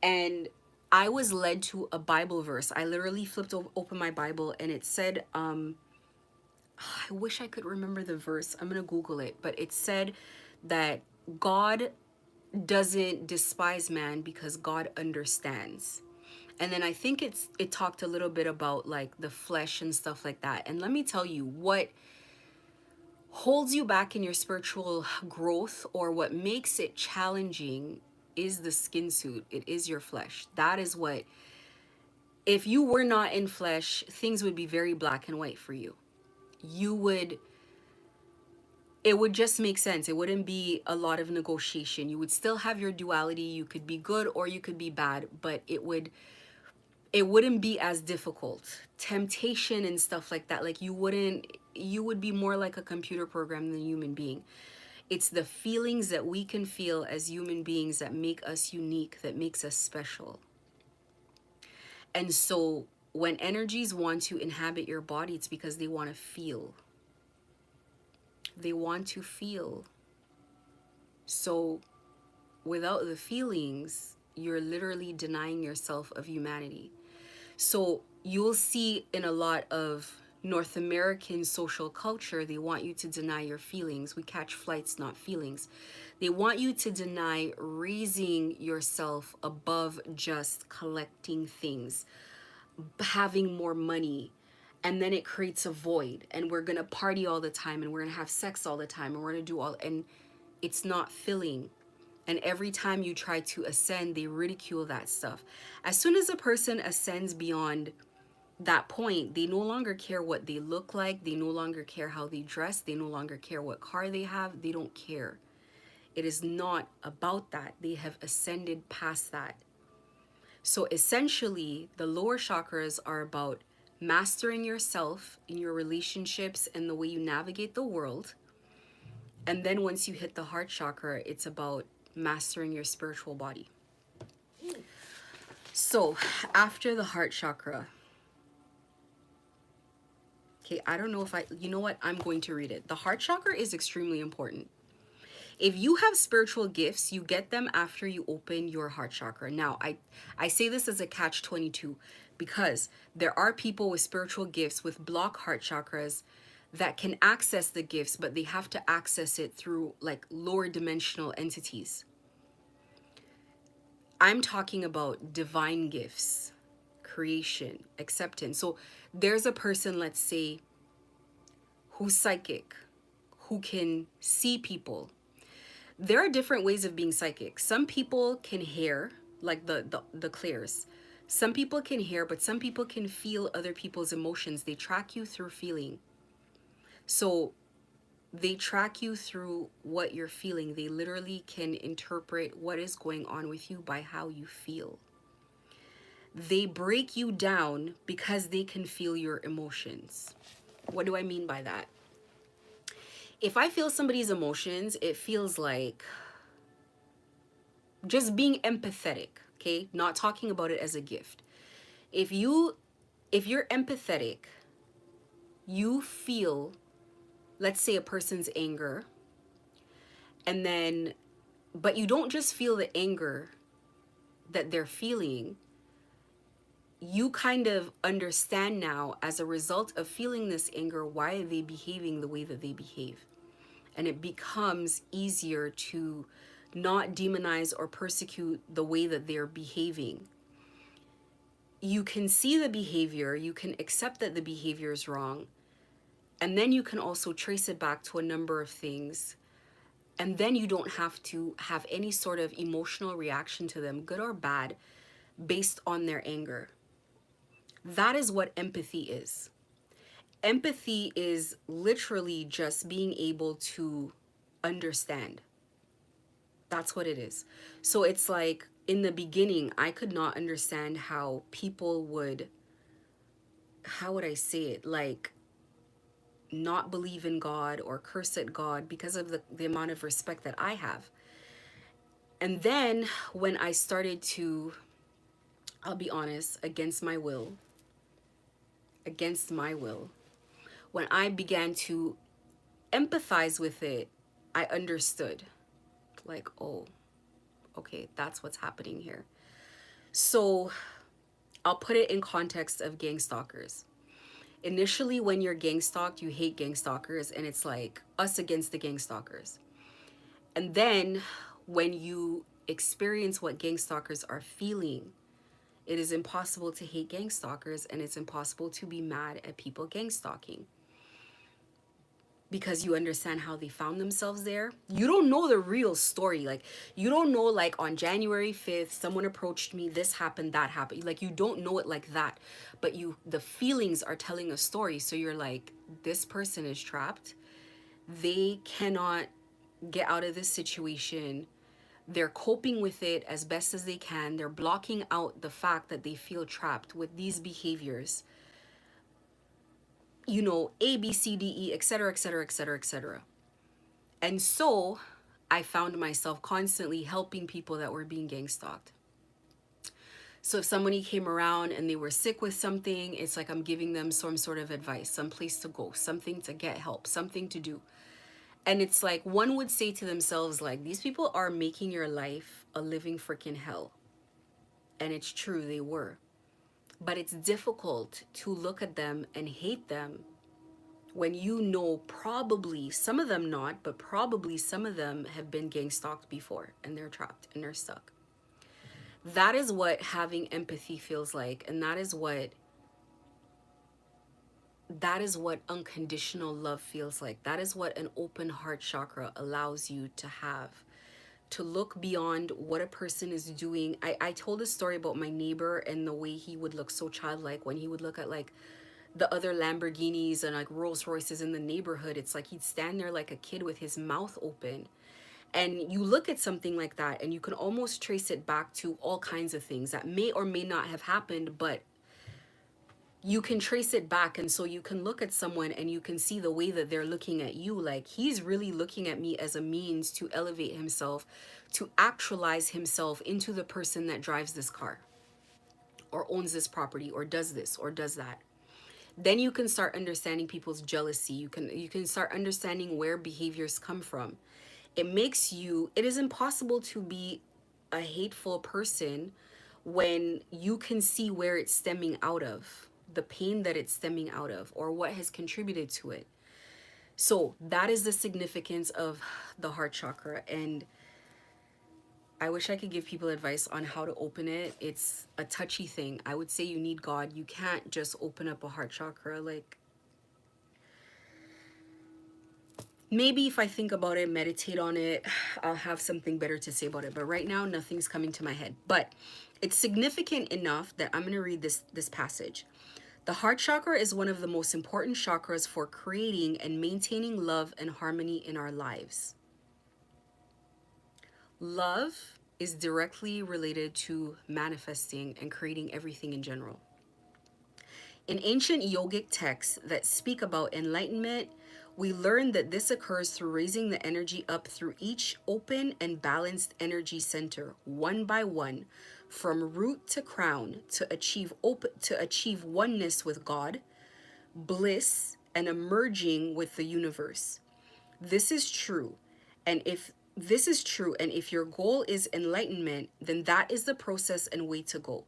And I was led to a Bible verse. I literally flipped open my Bible, and it said, I wish I could remember the verse. I'm going to Google it. But it said that God doesn't despise man because God understands. And then I think it talked a little bit about like the flesh and stuff like that. And let me tell you, what holds you back in your spiritual growth, or what makes it challenging, is the skin suit. It is your flesh. That is what, if you were not in flesh, things would be very black and white for you. It would just make sense. It wouldn't be a lot of negotiation. You would still have your duality. You could be good or you could be bad, but it wouldn't be as difficult. Temptation and stuff like that, like you would be more like a computer program than a human being. It's the feelings that we can feel as human beings that make us unique, that makes us special. And so when energies want to inhabit your body, it's because they want to feel. They want to feel. So without the feelings, you're literally denying yourself of humanity. So you'll see in a lot of North American social culture, they want you to deny your feelings. We catch flights, not feelings. They want you to deny raising yourself above just collecting things, having more money. And then it creates a void, and we're gonna party all the time, and we're gonna have sex all the time, and we're gonna do all, and it's not filling. And every time you try to ascend, they ridicule that stuff. As soon as a person ascends beyond that point, they no longer care what they look like. They no longer care how they dress. They no longer care what car they have. They don't care. It is not about that. They have ascended past that. So essentially, the lower chakras are about mastering yourself in your relationships and the way you navigate the world. And then once you hit the heart chakra, it's about mastering your spiritual body. So after the heart chakra, okay, I don't know if you know what? I'm going to read it. The heart chakra is extremely important. If you have spiritual gifts, you get them after you open your heart chakra. Now, I say this as a catch-22, because there are people with spiritual gifts with block heart chakras that can access the gifts, but they have to access it through like lower dimensional entities. I'm talking about divine gifts, creation, acceptance. So there's a person, let's say, who's psychic, who can see people. There are different ways of being psychic. Some people can hear, like the clairs. Some people can hear, but some people can feel other people's emotions. They track you through feeling. So they track you through what you're feeling. They literally can interpret what is going on with you by how you feel. They break you down because they can feel your emotions. What do I mean by that? If I feel somebody's emotions, it feels like just being empathetic, okay? Not talking about it as a gift. If you're empathetic, you feel, let's say, a person's anger, and then, but you don't just feel the anger, that they're feeling, you kind of understand now, as a result of feeling this anger, why are they behaving the way that they behave. And it becomes easier to not demonize or persecute the way that they're behaving. You can see the behavior, you can accept that the behavior is wrong, and then you can also trace it back to a number of things. And then you don't have to have any sort of emotional reaction to them, good or bad, based on their anger. That is what empathy is. Empathy is literally just being able to understand. That's what it is. So it's like, in the beginning, I could not understand how people would, how would I say it? Like, not believe in God or curse at God because of the amount of respect that I have. And then when I started to, I'll be honest, against my will, when I began to empathize with it, I understood, like, oh, okay, that's what's happening here. So I'll put it in context of gang stalkers. Initially, when you're gang stalked, you hate gang stalkers, and it's like us against the gang stalkers. And then when you experience what gang stalkers are feeling, it is impossible to hate gang stalkers, and it's impossible to be mad at people gang stalking, because you understand how they found themselves there. You don't know the real story. Like, you don't know, like, on January 5th, someone approached me, this happened, that happened. Like, you don't know it like that. But the feelings are telling a story. So you're like, this person is trapped. They cannot get out of this situation. They're coping with it as best as they can. They're blocking out the fact that they feel trapped with these behaviors. You know, A, B, C, D, E, etc., etc., etc., etc. And so I found myself constantly helping people that were being gang stalked. So if somebody came around and they were sick with something, it's like I'm giving them some sort of advice, some place to go, something to get help, something to do. And it's like, one would say to themselves, like, these people are making your life a living freaking hell. And it's true, they were. But it's difficult to look at them and hate them when you know, probably some of them not, but probably some of them have been gang stalked before, and they're trapped and they're stuck. That is what having empathy feels like, and that is what unconditional love feels like. That is what an open heart chakra allows you to have, to look beyond what a person is doing. I told a story about my neighbor and the way he would look so childlike when he would look at, like, the other Lamborghinis and, like, Rolls Royces in the neighborhood. It's like he'd stand there like a kid with his mouth open. And you look at something like that and you can almost trace it back to all kinds of things that may or may not have happened, but you can trace it back. And so you can look at someone and you can see the way that they're looking at you. Like, he's really looking at me as a means to elevate himself, to actualize himself into the person that drives this car or owns this property or does this or does that. Then you can start understanding people's jealousy. You can start understanding where behaviors come from. It is impossible to be a hateful person when you can see where it's stemming out of, the pain that it's stemming out of, or what has contributed to it. So that is the significance of the heart chakra. And I wish I could give people advice on how to open it. It's a touchy thing. I would say you need God. You can't just open up a heart chakra. Like, maybe if I think about it, meditate on it, I'll have something better to say about it. But right now, nothing's coming to my head. But it's significant enough that I'm going to read this passage. The heart chakra is one of the most important chakras for creating and maintaining love and harmony in our lives. Love is directly related to manifesting and creating everything in general. In ancient yogic texts that speak about enlightenment, we learn that this occurs through raising the energy up through each open and balanced energy center, one by one, from root to crown, to achieve oneness with God, bliss, and emerging with the universe. This is true. And if this is true, and if your goal is enlightenment, then that is the process and way to go.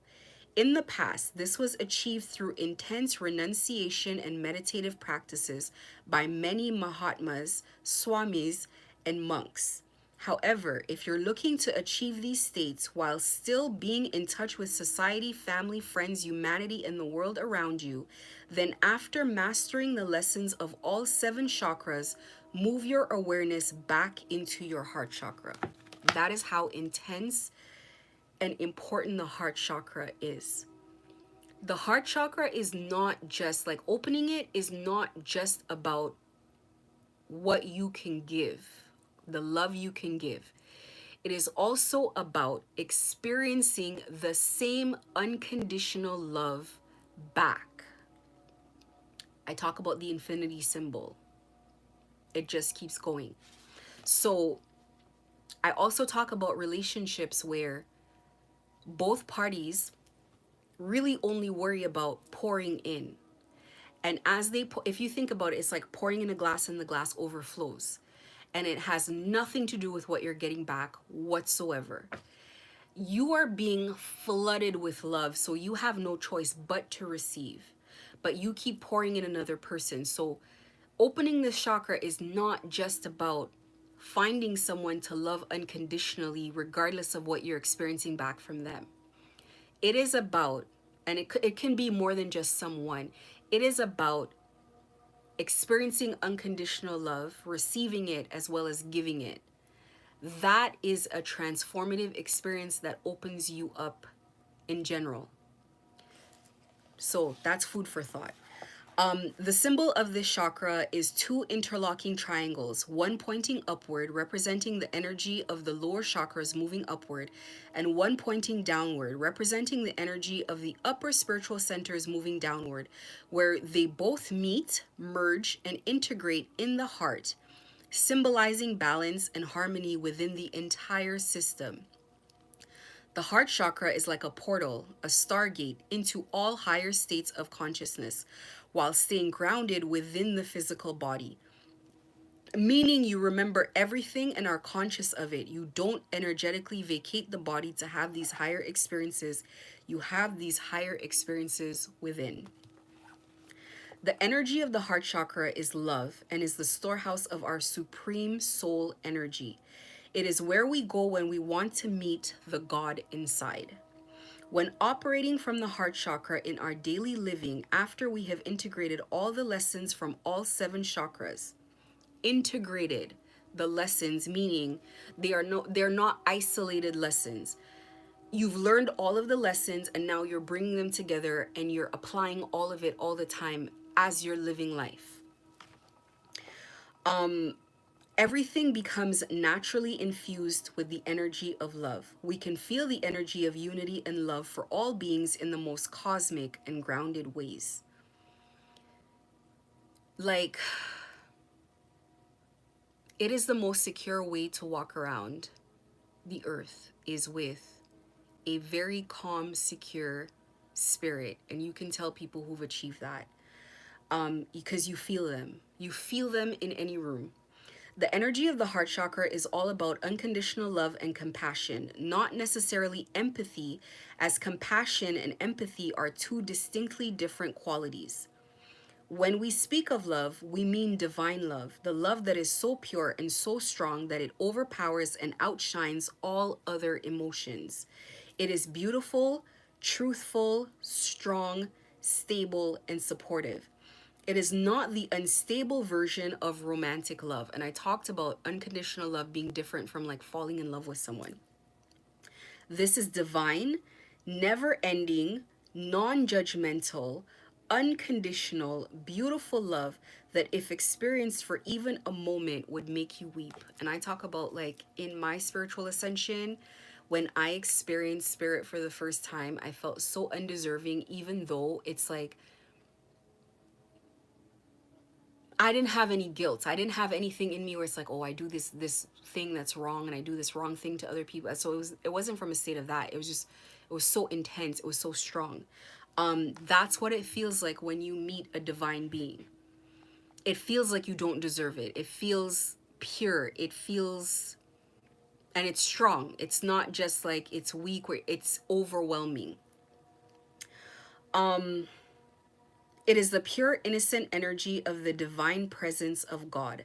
In the past, this was achieved through intense renunciation and meditative practices by many Mahatmas, Swamis, and monks. However, if you're looking to achieve these states while still being in touch with society, family, friends, humanity, and the world around you, then after mastering the lessons of all 7 chakras, move your awareness back into your heart chakra. That is how intense and important the heart chakra is. The heart chakra is not just like opening it, is not just about what you can give, the love you can give. It is also about experiencing the same unconditional love back. I talk about the infinity symbol. It just keeps going. So I also talk about relationships where both parties really only worry about pouring in. And as they, if you think about it, it's like pouring in a glass and the glass overflows. And it has nothing to do with what you're getting back whatsoever. You are being flooded with love, so you have no choice but to receive. But you keep pouring in another person. So opening this chakra is not just about finding someone to love unconditionally, regardless of what you're experiencing back from them. It is about, and it can be more than just someone, it is about experiencing unconditional love, receiving it as well as giving it. That is a transformative experience that opens you up in general. So that's food for thought. The symbol of this chakra is 2 interlocking triangles, one pointing upward, representing the energy of the lower chakras moving upward, and one pointing downward, representing the energy of the upper spiritual centers moving downward, where they both meet, merge, and integrate in the heart, symbolizing balance and harmony within the entire system. The heart chakra is like a portal, a stargate into all higher states of consciousness while staying grounded within the physical body. Meaning you remember everything and are conscious of it. You don't energetically vacate the body to have these higher experiences. You have these higher experiences within. The energy of the heart chakra is love and is the storehouse of our supreme soul energy. It is where we go when we want to meet the God inside. When operating from the heart chakra in our daily living, after we have integrated all the lessons from all 7 chakras, integrated the lessons, meaning they're not isolated lessons. You've learned all of the lessons and now you're bringing them together and you're applying all of it all the time as you're living life. Everything becomes naturally infused with the energy of love. We can feel the energy of unity and love for all beings in the most cosmic and grounded ways. Like, it is the most secure way to walk around the earth is with a very calm, secure spirit. And you can tell people who've achieved that because you feel them. You feel them in any room. The energy of the heart chakra is all about unconditional love and compassion, not necessarily empathy, as compassion and empathy are 2 distinctly different qualities. When we speak of love, we mean divine love, the love that is so pure and so strong that it overpowers and outshines all other emotions. It is beautiful, truthful, strong, stable, and supportive. It is not the unstable version of romantic love. And I talked about unconditional love being different from like falling in love with someone. This is divine, never ending, non judgmental, unconditional, beautiful love that, if experienced for even a moment, would make you weep. And I talk about like in my spiritual ascension, when I experienced spirit for the first time, I felt so undeserving, even though it's like I didn't have any guilt. I didn't have anything in me where it's like, oh, I do this thing that's wrong and I do this wrong thing to other people. So it wasn't from a state of that. It was just, it was so intense. It was so strong. That's what it feels like when you meet a divine being. It feels like you don't deserve it. It feels pure. It feels And it's strong. It's not just like it's weak, where it's overwhelming. It is the pure, innocent energy of the divine presence of God.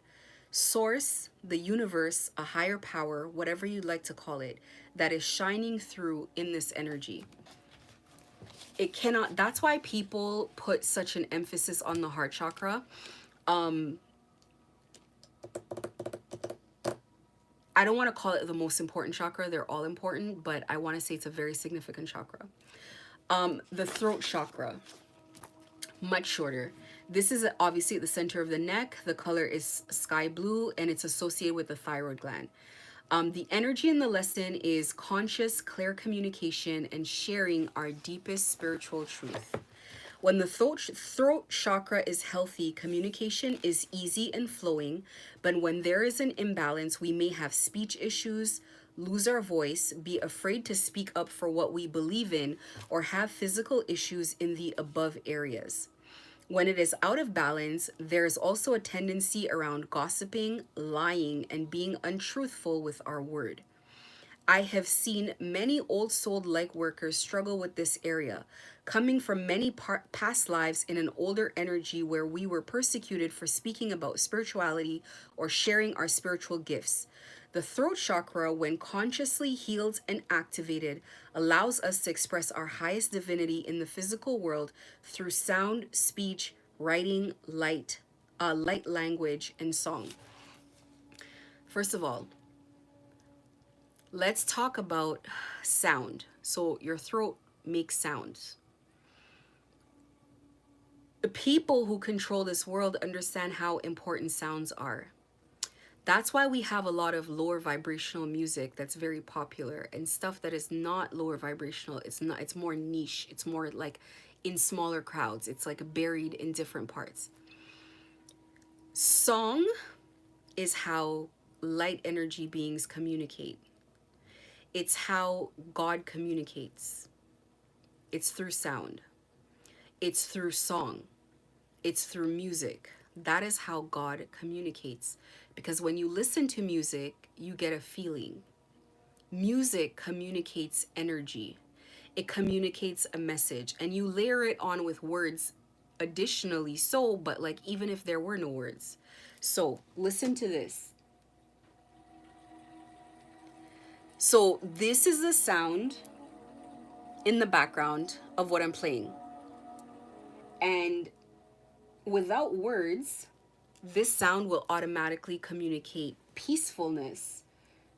Source, the universe, a higher power, whatever you'd like to call it, that is shining through in this energy. It cannot, that's why people put such an emphasis on the heart chakra. I don't want to call it the most important chakra. They're all important, but I want to say it's a very significant chakra. The throat chakra, much shorter. This is obviously at the center of the neck. The color is sky blue, and it's associated with the thyroid gland. The energy in the lesson is conscious, clear communication and sharing our deepest spiritual truth. When the throat chakra is healthy, communication is easy and flowing, but when there is an imbalance, we may have speech issues, lose our voice, be afraid to speak up for what we believe in, or have physical issues in the above areas. When it is out of balance, there is also a tendency around gossiping, lying, and being untruthful with our word. I have seen many old soul light workers struggle with this area, coming from many past lives in an older energy where we were persecuted for speaking about spirituality or sharing our spiritual gifts. The throat chakra, when consciously healed and activated, allows us to express our highest divinity in the physical world through sound, speech, writing, light language, and song. First of all, let's talk about sound. So your throat makes sounds. The people who control this world understand how important sounds are. That's why we have a lot of lower vibrational music that's very popular, and stuff that is not lower vibrational. It's more niche. It's more like in smaller crowds. It's like buried in different parts. Song is how light energy beings communicate. It's how God communicates. It's through sound. It's through song. It's through music. That is how God communicates. Because when you listen to music, you get a feeling. Music communicates energy. It communicates a message. And you layer it on with words additionally so, but like even if there were no words. So listen to this. So this is the sound in the background of what I'm playing. And without words, this sound will automatically communicate peacefulness,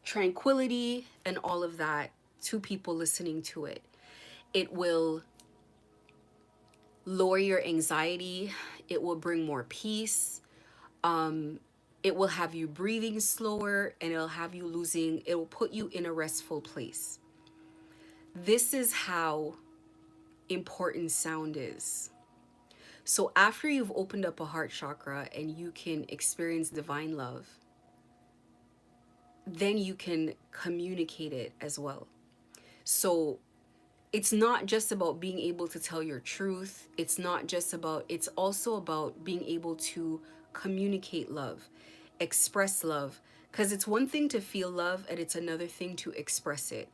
tranquility, and all of that to people listening to it. It will lower your anxiety. It will bring more peace. It will have you breathing slower, and it will put you in a restful place. This is how important sound is. So after you've opened up a heart chakra and you can experience divine love, then you can communicate it as well. So it's not just about being able to tell your truth. It's also about being able to communicate love, express love. Because it's one thing to feel love and it's another thing to express it.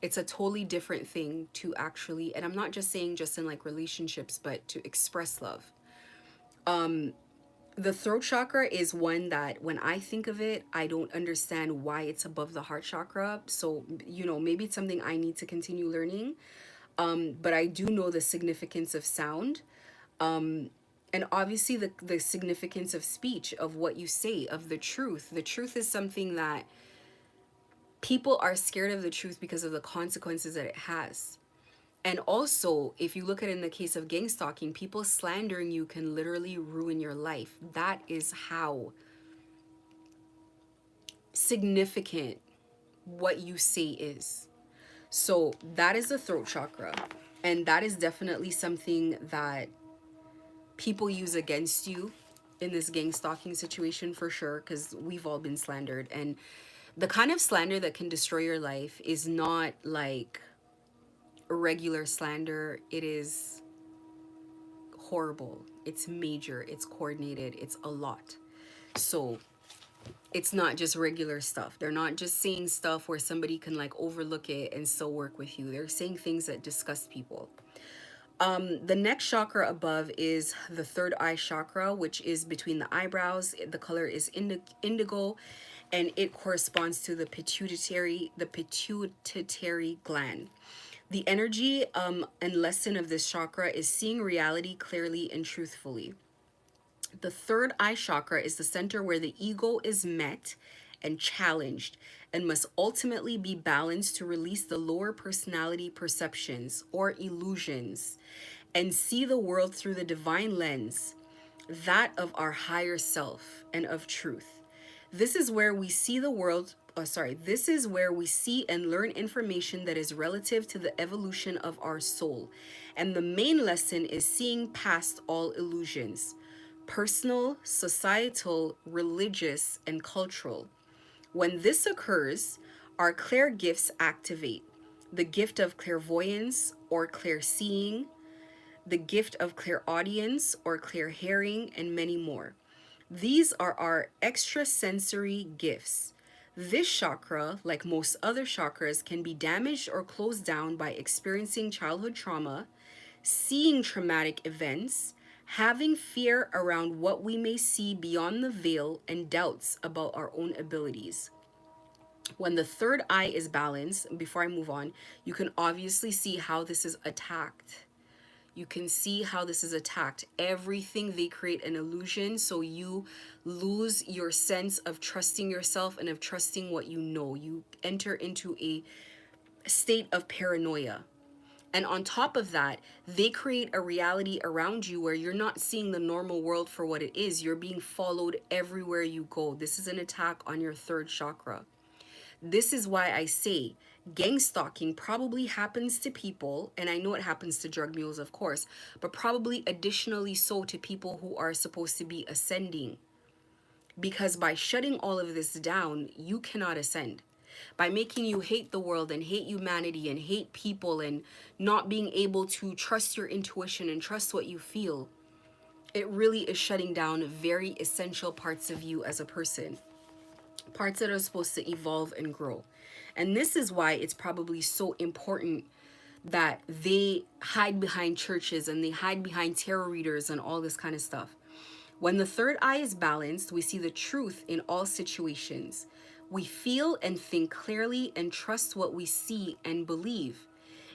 It's a totally different thing to actually, and I'm not just saying just in like relationships, but to express love. The throat chakra is one that when I think of it, I don't understand why it's above the heart chakra. So, maybe it's something I need to continue learning. But I do know the significance of sound. And obviously the significance of speech, of what you say, of the truth. The truth is something that people are scared of, the truth because of the consequences that it has. And also, if you look at it in the case of gang stalking, people slandering you can literally ruin your life. That is how significant what you say is. So that is the throat chakra. And that is definitely something that people use against you in this gang stalking situation for sure, because we've all been slandered. And the kind of slander that can destroy your life is not like regular slander. It is horrible. It's major. It's coordinated. It's a lot. So It's not just regular stuff. They're not just saying stuff where somebody can like overlook it and still work with you. They're saying things that disgust people. The next chakra above is the third eye chakra, which is between the eyebrows. The color is indigo, and it corresponds to the pituitary gland. The energy and lesson of this chakra is seeing reality clearly and truthfully. The third eye chakra is the center where the ego is met and challenged and must ultimately be balanced to release the lower personality perceptions or illusions and see the world through the divine lens, that of our higher self and of truth. This is where we see the world. This is where we see and learn information that is relative to the evolution of our soul. And the main lesson is seeing past all illusions, personal, societal, religious, and cultural. When this occurs, our clair gifts activate: the gift of clairvoyance or clairseeing, the gift of clairaudience or clairhearing, and many more. These are our extrasensory gifts. This chakra, like most other chakras, can be damaged or closed down by experiencing childhood trauma, seeing traumatic events, having fear around what we may see beyond the veil, and doubts about our own abilities. When the third eye is balanced, before I move on, you can obviously see how this is attacked. You can see how this is attacked. Everything they create an illusion, so you lose your sense of trusting yourself and of trusting what you know. You enter into a state of paranoia. And on top of that, they create a reality around you where you're not seeing the normal world for what it is. You're being followed everywhere you go. This is an attack on your third chakra. This is why I say gang stalking probably happens to people, and I know it happens to drug mules, of course, but probably additionally so to people who are supposed to be ascending. Because by shutting all of this down, you cannot ascend. By making you hate the world and hate humanity and hate people and not being able to trust your intuition and trust what you feel, it really is shutting down very essential parts of you as a person, parts that are supposed to evolve and grow. And this is why it's probably so important that they hide behind churches and they hide behind tarot readers and all this kind of stuff. When the third eye is balanced, we see the truth in all situations. We feel and think clearly and trust what we see and believe.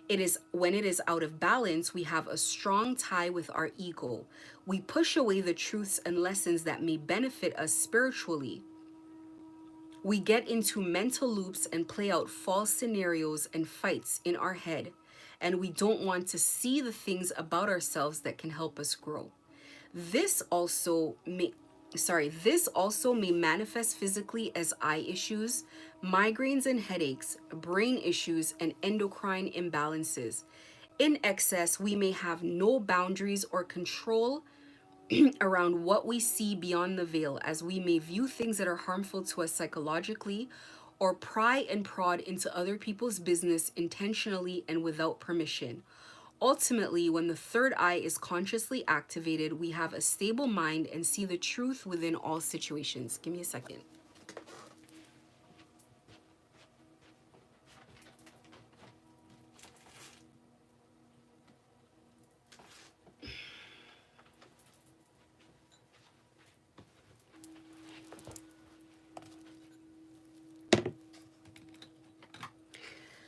It is when it is out of balance, we have a strong tie with our ego. We push away the truths and lessons that may benefit us spiritually. We get into mental loops and play out false scenarios and fights in our head, and we don't want to see the things about ourselves that can help us grow. This also may this also may manifest physically as eye issues, migraines and headaches, brain issues, and endocrine imbalances. In excess, we may have no boundaries or control around what we see beyond the veil, as we may view things that are harmful to us psychologically or pry and prod into other people's business intentionally and without permission. Ultimately, when the third eye is consciously activated, we have a stable mind and see the truth within all situations. Give me a second.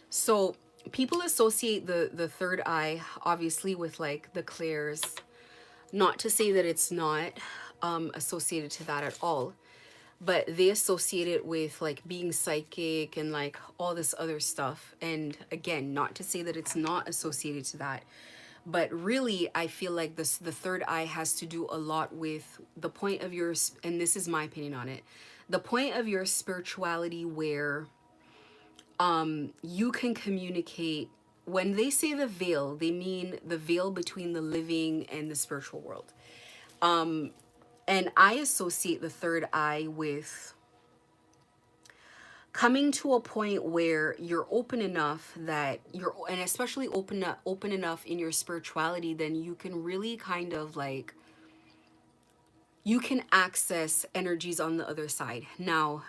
So, people associate the third eye obviously with like the clairs. Not to say that it's not associated to that at all, but they associate it with like being psychic and like all this other stuff. And again, not to say that it's not associated to that, but really I feel like the third eye has to do a lot with the point of your, and this is my opinion on it, the point of your spirituality where you can communicate. When they say the veil, they mean the veil between the living and the spiritual world. And I associate the third eye with coming to a point where you're open enough that you're, and especially open enough in your spirituality, then you can really kind of like you can access energies on the other side. Now,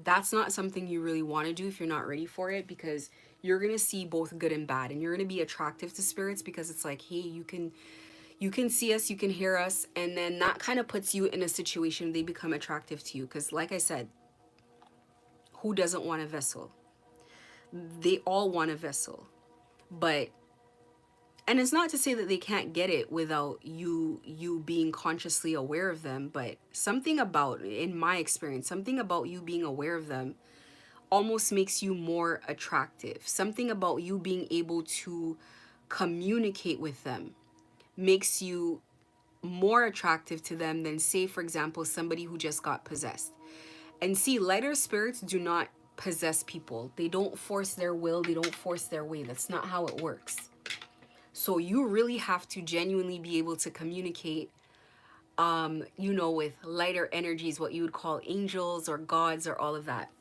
that's not something you really want to do if you're not ready for it, because you're going to see both good and bad, and you're going to be attractive to spirits because it's like, hey, you can see us, you can hear us, and then that kind of puts you in a situation they become attractive to you, because like I said, who doesn't want a vessel? They all want a vessel. But and it's not to say that they can't get it without you being consciously aware of them, but something about, in my experience, something about you being aware of them almost makes you more attractive. Something about you being able to communicate with them makes you more attractive to them than, say, for example, somebody who just got possessed. And see, lighter spirits do not possess people. They don't force their will, they don't force their way. That's not how it works. So you really have to genuinely be able to communicate, with lighter energies, what you would call angels or gods or all of that.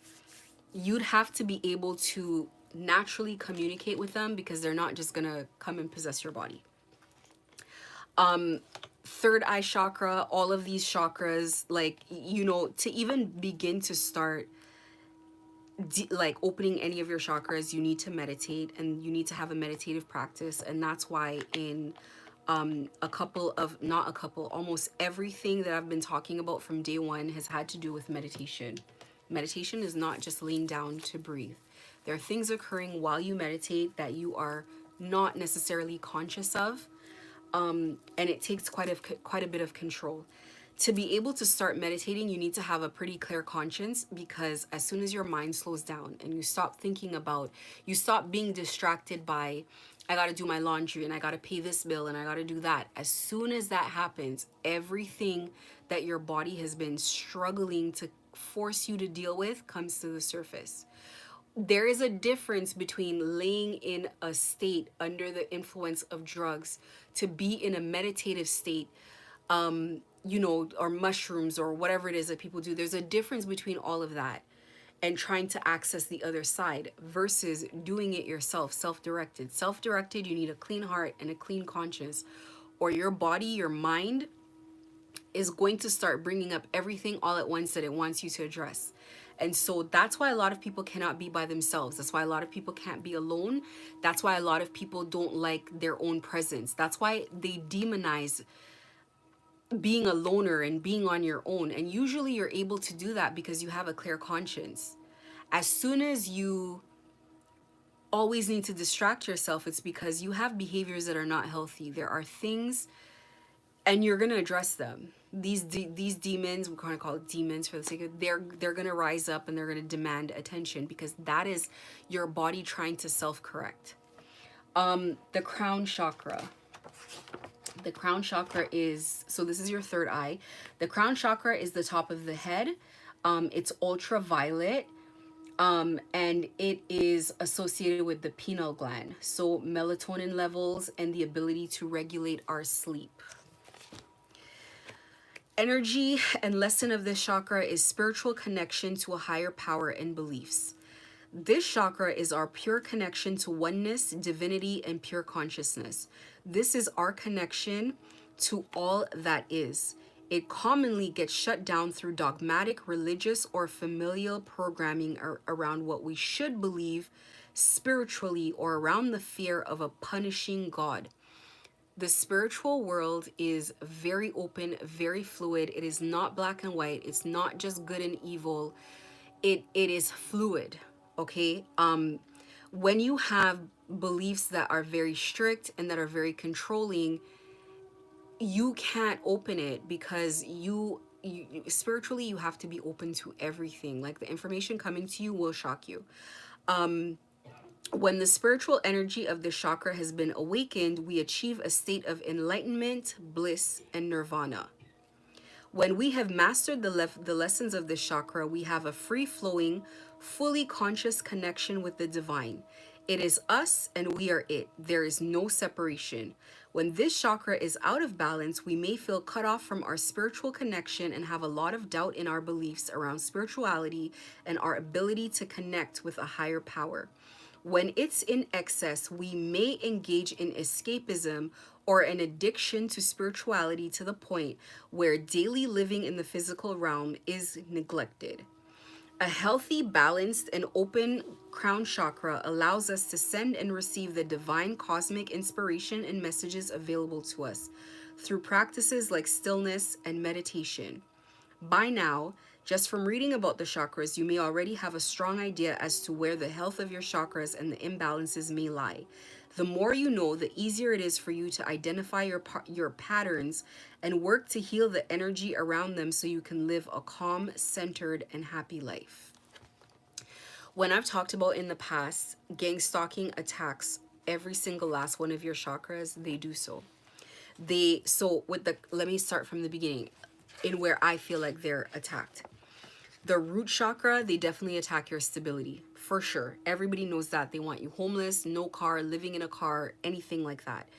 You'd have to be able to naturally communicate with them because they're not just gonna come and possess your body. Third eye chakra, all of these chakras, like, to even begin to start like opening any of your chakras, you need to meditate and you need to have a meditative practice. And that's why in almost everything that I've been talking about from day one has had to do with meditation. Meditation is not just laying down to breathe. There are things occurring while you meditate that you are not necessarily conscious of, and it takes quite a bit of control. To be able to start meditating, you need to have a pretty clear conscience, because as soon as your mind slows down and you stop being distracted by, I got to do my laundry and I got to pay this bill and I got to do that. As soon as that happens, everything that your body has been struggling to force you to deal with comes to the surface. There is a difference between laying in a state under the influence of drugs to be in a meditative state, or mushrooms or whatever it is that people do. There's a difference between all of that and trying to access the other side versus doing it yourself, self-directed. Self-directed, you need a clean heart and a clean conscience, or your body, your mind is going to start bringing up everything all at once that it wants you to address. And so that's why a lot of people cannot be by themselves. That's why a lot of people can't be alone. That's why a lot of people don't like their own presence. That's why they demonize being a loner and being on your own. And usually you're able to do that because you have a clear conscience. As soon as you always need to distract yourself, it's because you have behaviors that are not healthy. There are things, and you're going to address them. These demons, we kind of call it demons for the sake of, they're going to rise up and they're going to demand attention, because that is your body trying to self-correct. The crown chakra. The crown chakra is, so this is your third eye. The crown chakra is the top of the head. It's ultraviolet, and it is associated with the pineal gland. So melatonin levels and the ability to regulate our sleep. Energy and lesson of this chakra is spiritual connection to a higher power and beliefs. This chakra is our pure connection to oneness, divinity, and pure consciousness. This is our connection to all that is. It commonly gets shut down through dogmatic, religious, or familial programming around what we should believe spiritually, or around the fear of a punishing God. The spiritual world is very open, very fluid. It is not black and white. It's not just good and evil. It is fluid, okay? When you have beliefs that are very strict and that are very controlling, you can't open it, because you spiritually, you have to be open to everything. Like, the information coming to you will shock you. When the spiritual energy of the chakra has been awakened, we achieve a state of enlightenment, bliss, and nirvana. When we have mastered the lessons of this chakra, we have a free-flowing, fully conscious connection with the divine. It is us and we are it. There is no separation. When this chakra is out of balance, we may feel cut off from our spiritual connection and have a lot of doubt in our beliefs around spirituality and our ability to connect with a higher power. When it's in excess, we may engage in escapism or an addiction to spirituality to the point where daily living in the physical realm is neglected. A healthy, balanced, and open crown chakra allows us to send and receive the divine cosmic inspiration and messages available to us through practices like stillness and meditation. By now, just from reading about the chakras, you may already have a strong idea as to where the health of your chakras and the imbalances may lie. The more you know, the easier it is for you to identify your patterns and work to heal the energy around them so you can live a calm, centered, and happy life. When I've talked about in the past, gang stalking attacks every single last one of your chakras, they do so. Let me start from the beginning in where I feel like they're attacked. The root chakra, they definitely attack your stability, for sure. Everybody knows that. They want you homeless, no car, living in a car, anything like that.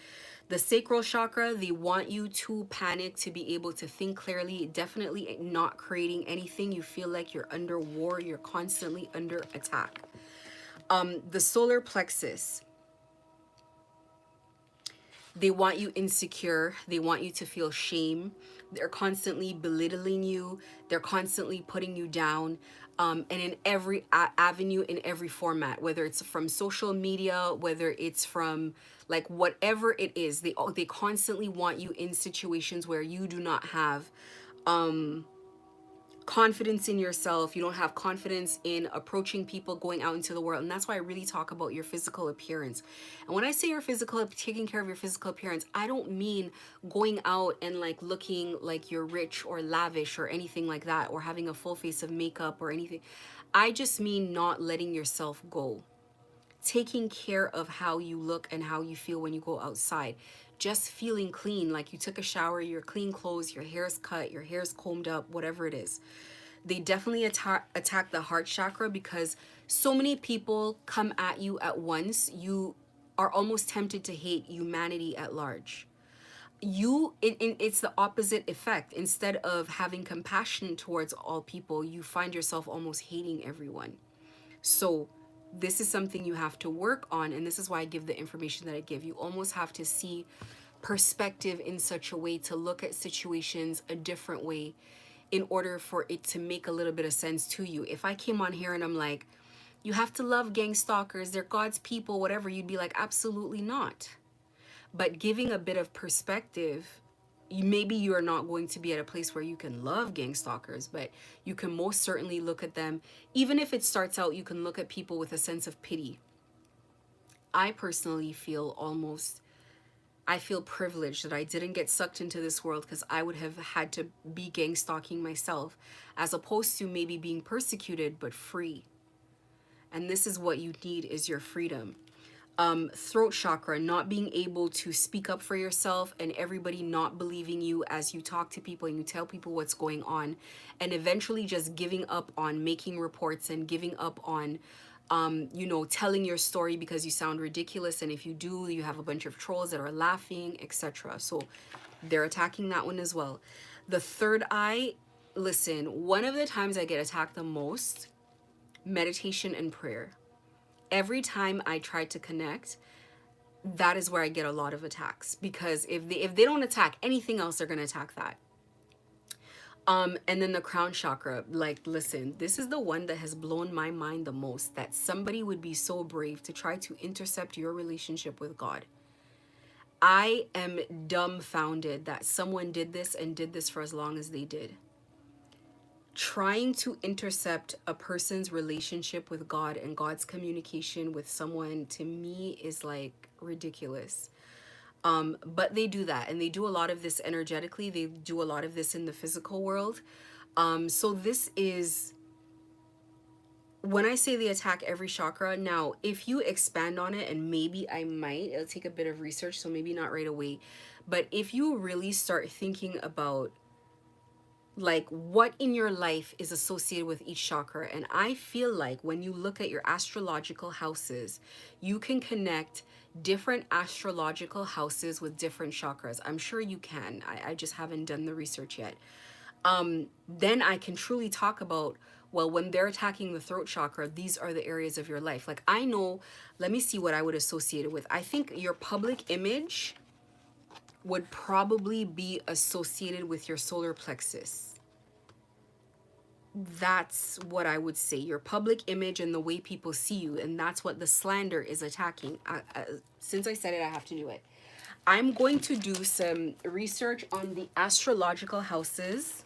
The sacral chakra, they want you to panic, to be able to think clearly, definitely not creating anything. You feel like you're under war, you're constantly under attack. The solar plexus, they want you insecure. They want you to feel shame. They're constantly belittling you. They're constantly putting you down. And in every avenue, in every format, whether it's from social media, whether it's from like whatever it is, they constantly want you in situations where you do not have confidence in yourself. You don't have confidence in approaching people, going out into the world. And that's why I really talk about your physical appearance. And when I say your physical, taking care of your physical appearance, I don't mean going out and like looking like you're rich or lavish or anything like that, or having a full face of makeup or anything. I just mean not letting yourself go, taking care of how you look and how you feel when you go outside. Just feeling clean, like you took a shower, you're clean clothes, your hair's cut, your hair's combed up, whatever it is. They definitely attack the heart chakra because so many people come at you at once. You are almost tempted to hate humanity at large. It's the opposite effect. Instead of having compassion towards all people, you find yourself almost hating everyone. So this is something you have to work on, and this is why I give the information that I give. You almost have to see perspective in such a way to look at situations a different way in order for it to make a little bit of sense to you. If I came on here and I'm like, you have to love gang stalkers, they're God's people, whatever, you'd be like, absolutely not. But giving a bit of perspective, maybe you're not going to be at a place where you can love gang stalkers, but you can most certainly look at them. Even if it starts out, you can look at people with a sense of pity. I personally I feel privileged that I didn't get sucked into this world, because I would have had to be gang stalking myself, as opposed to maybe being persecuted but free. And this is what you need, is your freedom. Throat chakra, not being able to speak up for yourself, and everybody not believing you as you talk to people and you tell people what's going on, and eventually just giving up on making reports and giving up on telling your story because you sound ridiculous, and if you do, you have a bunch of trolls that are laughing, etc. So they're attacking that one as well. The third eye, listen, one of the times I get attacked the most, meditation and prayer. Every time I try to connect, that is where I get a lot of attacks, because if they don't attack anything else, they're going to attack that. And then the crown chakra, like, listen, this is the one that has blown my mind the most, that somebody would be so brave to try to intercept your relationship with God. I am dumbfounded that someone did this and did this for as long as they did. Trying to intercept a person's relationship with God and God's communication with someone, to me, is like ridiculous. But they do that, and they do a lot of this energetically. They do a lot of this in the physical world. So this is, when I say they attack every chakra, now, if you expand on it, and maybe I might, it'll take a bit of research, so maybe not right away. But if you really start thinking about like what in your life is associated with each chakra, and I feel like when you look at your astrological houses, you can connect different astrological houses with different chakras. I'm sure you can. I just haven't done the research yet. Then I can truly talk about Well, when they're attacking the throat chakra, these are the areas of your life. Like I know, let me see what I would associate it with. I think your public image would probably be associated with your solar plexus. That's what I would say. Your public image and the way people see you. And that's what the slander is attacking. Since I said it, I have to do it. I'm going to do some research on the astrological houses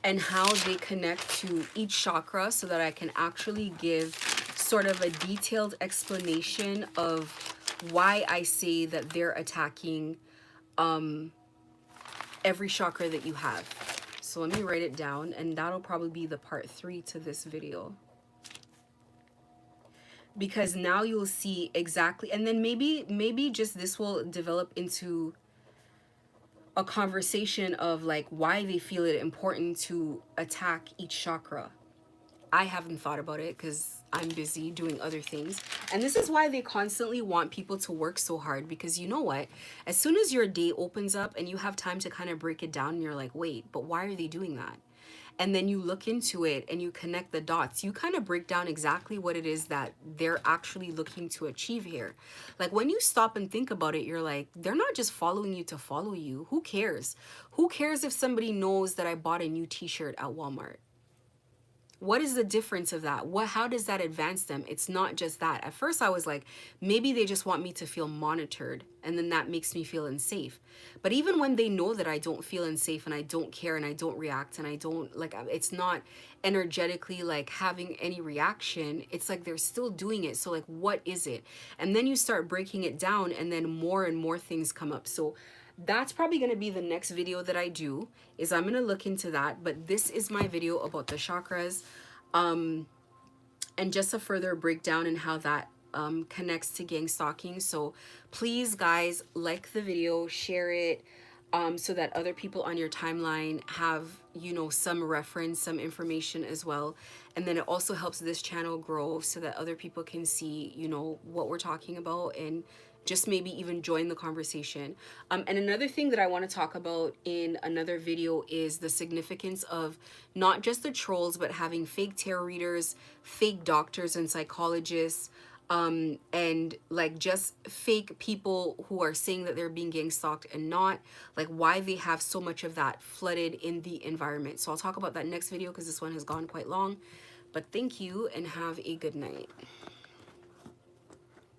and how they connect to each chakra so that I can actually give sort of a detailed explanation of why I say that they're attacking every chakra that you have. So let me write it down, and that'll probably be the part 3 to this video. Because now you'll see exactly, and then maybe just this will develop into a conversation of like why they feel it important to attack each chakra. I haven't thought about it because I'm busy doing other things. And this is why they constantly want people to work so hard, because you know what? As soon as your day opens up and you have time to kind of break it down and you're like, wait, but why are they doing that? And then you look into it and you connect the dots. You kind of break down exactly what it is that they're actually looking to achieve here. Like when you stop and think about it, you're like, they're not just following you to follow you. Who cares? Who cares if somebody knows that I bought a new t-shirt at Walmart? What is the difference of that? How does that advance them? It's not just that. At first I was like, maybe they just want me to feel monitored, and then that makes me feel unsafe. But even when they know that I don't feel unsafe and I don't care and I don't react and I don't like, it's not energetically like having any reaction, it's like they're still doing it. So like, what is it? And then you start breaking it down, and then more and more things come up. So that's probably going to be the next video that I do, is I'm going to look into that. But this is my video about the chakras, and just a further breakdown and how that connects to gang stalking. So please guys, like the video, share it, so that other people on your timeline have, you know, some reference, some information as well. And then it also helps this channel grow so that other people can see, you know, what we're talking about, and just maybe even join the conversation. And another thing that I want to talk about in another video is the significance of not just the trolls, but having fake tarot readers, fake doctors and psychologists, and like just fake people who are saying that they're being gang stalked and not, like why they have so much of that flooded in the environment. So I'll talk about that next video because this one has gone quite long. But thank you and have a good night.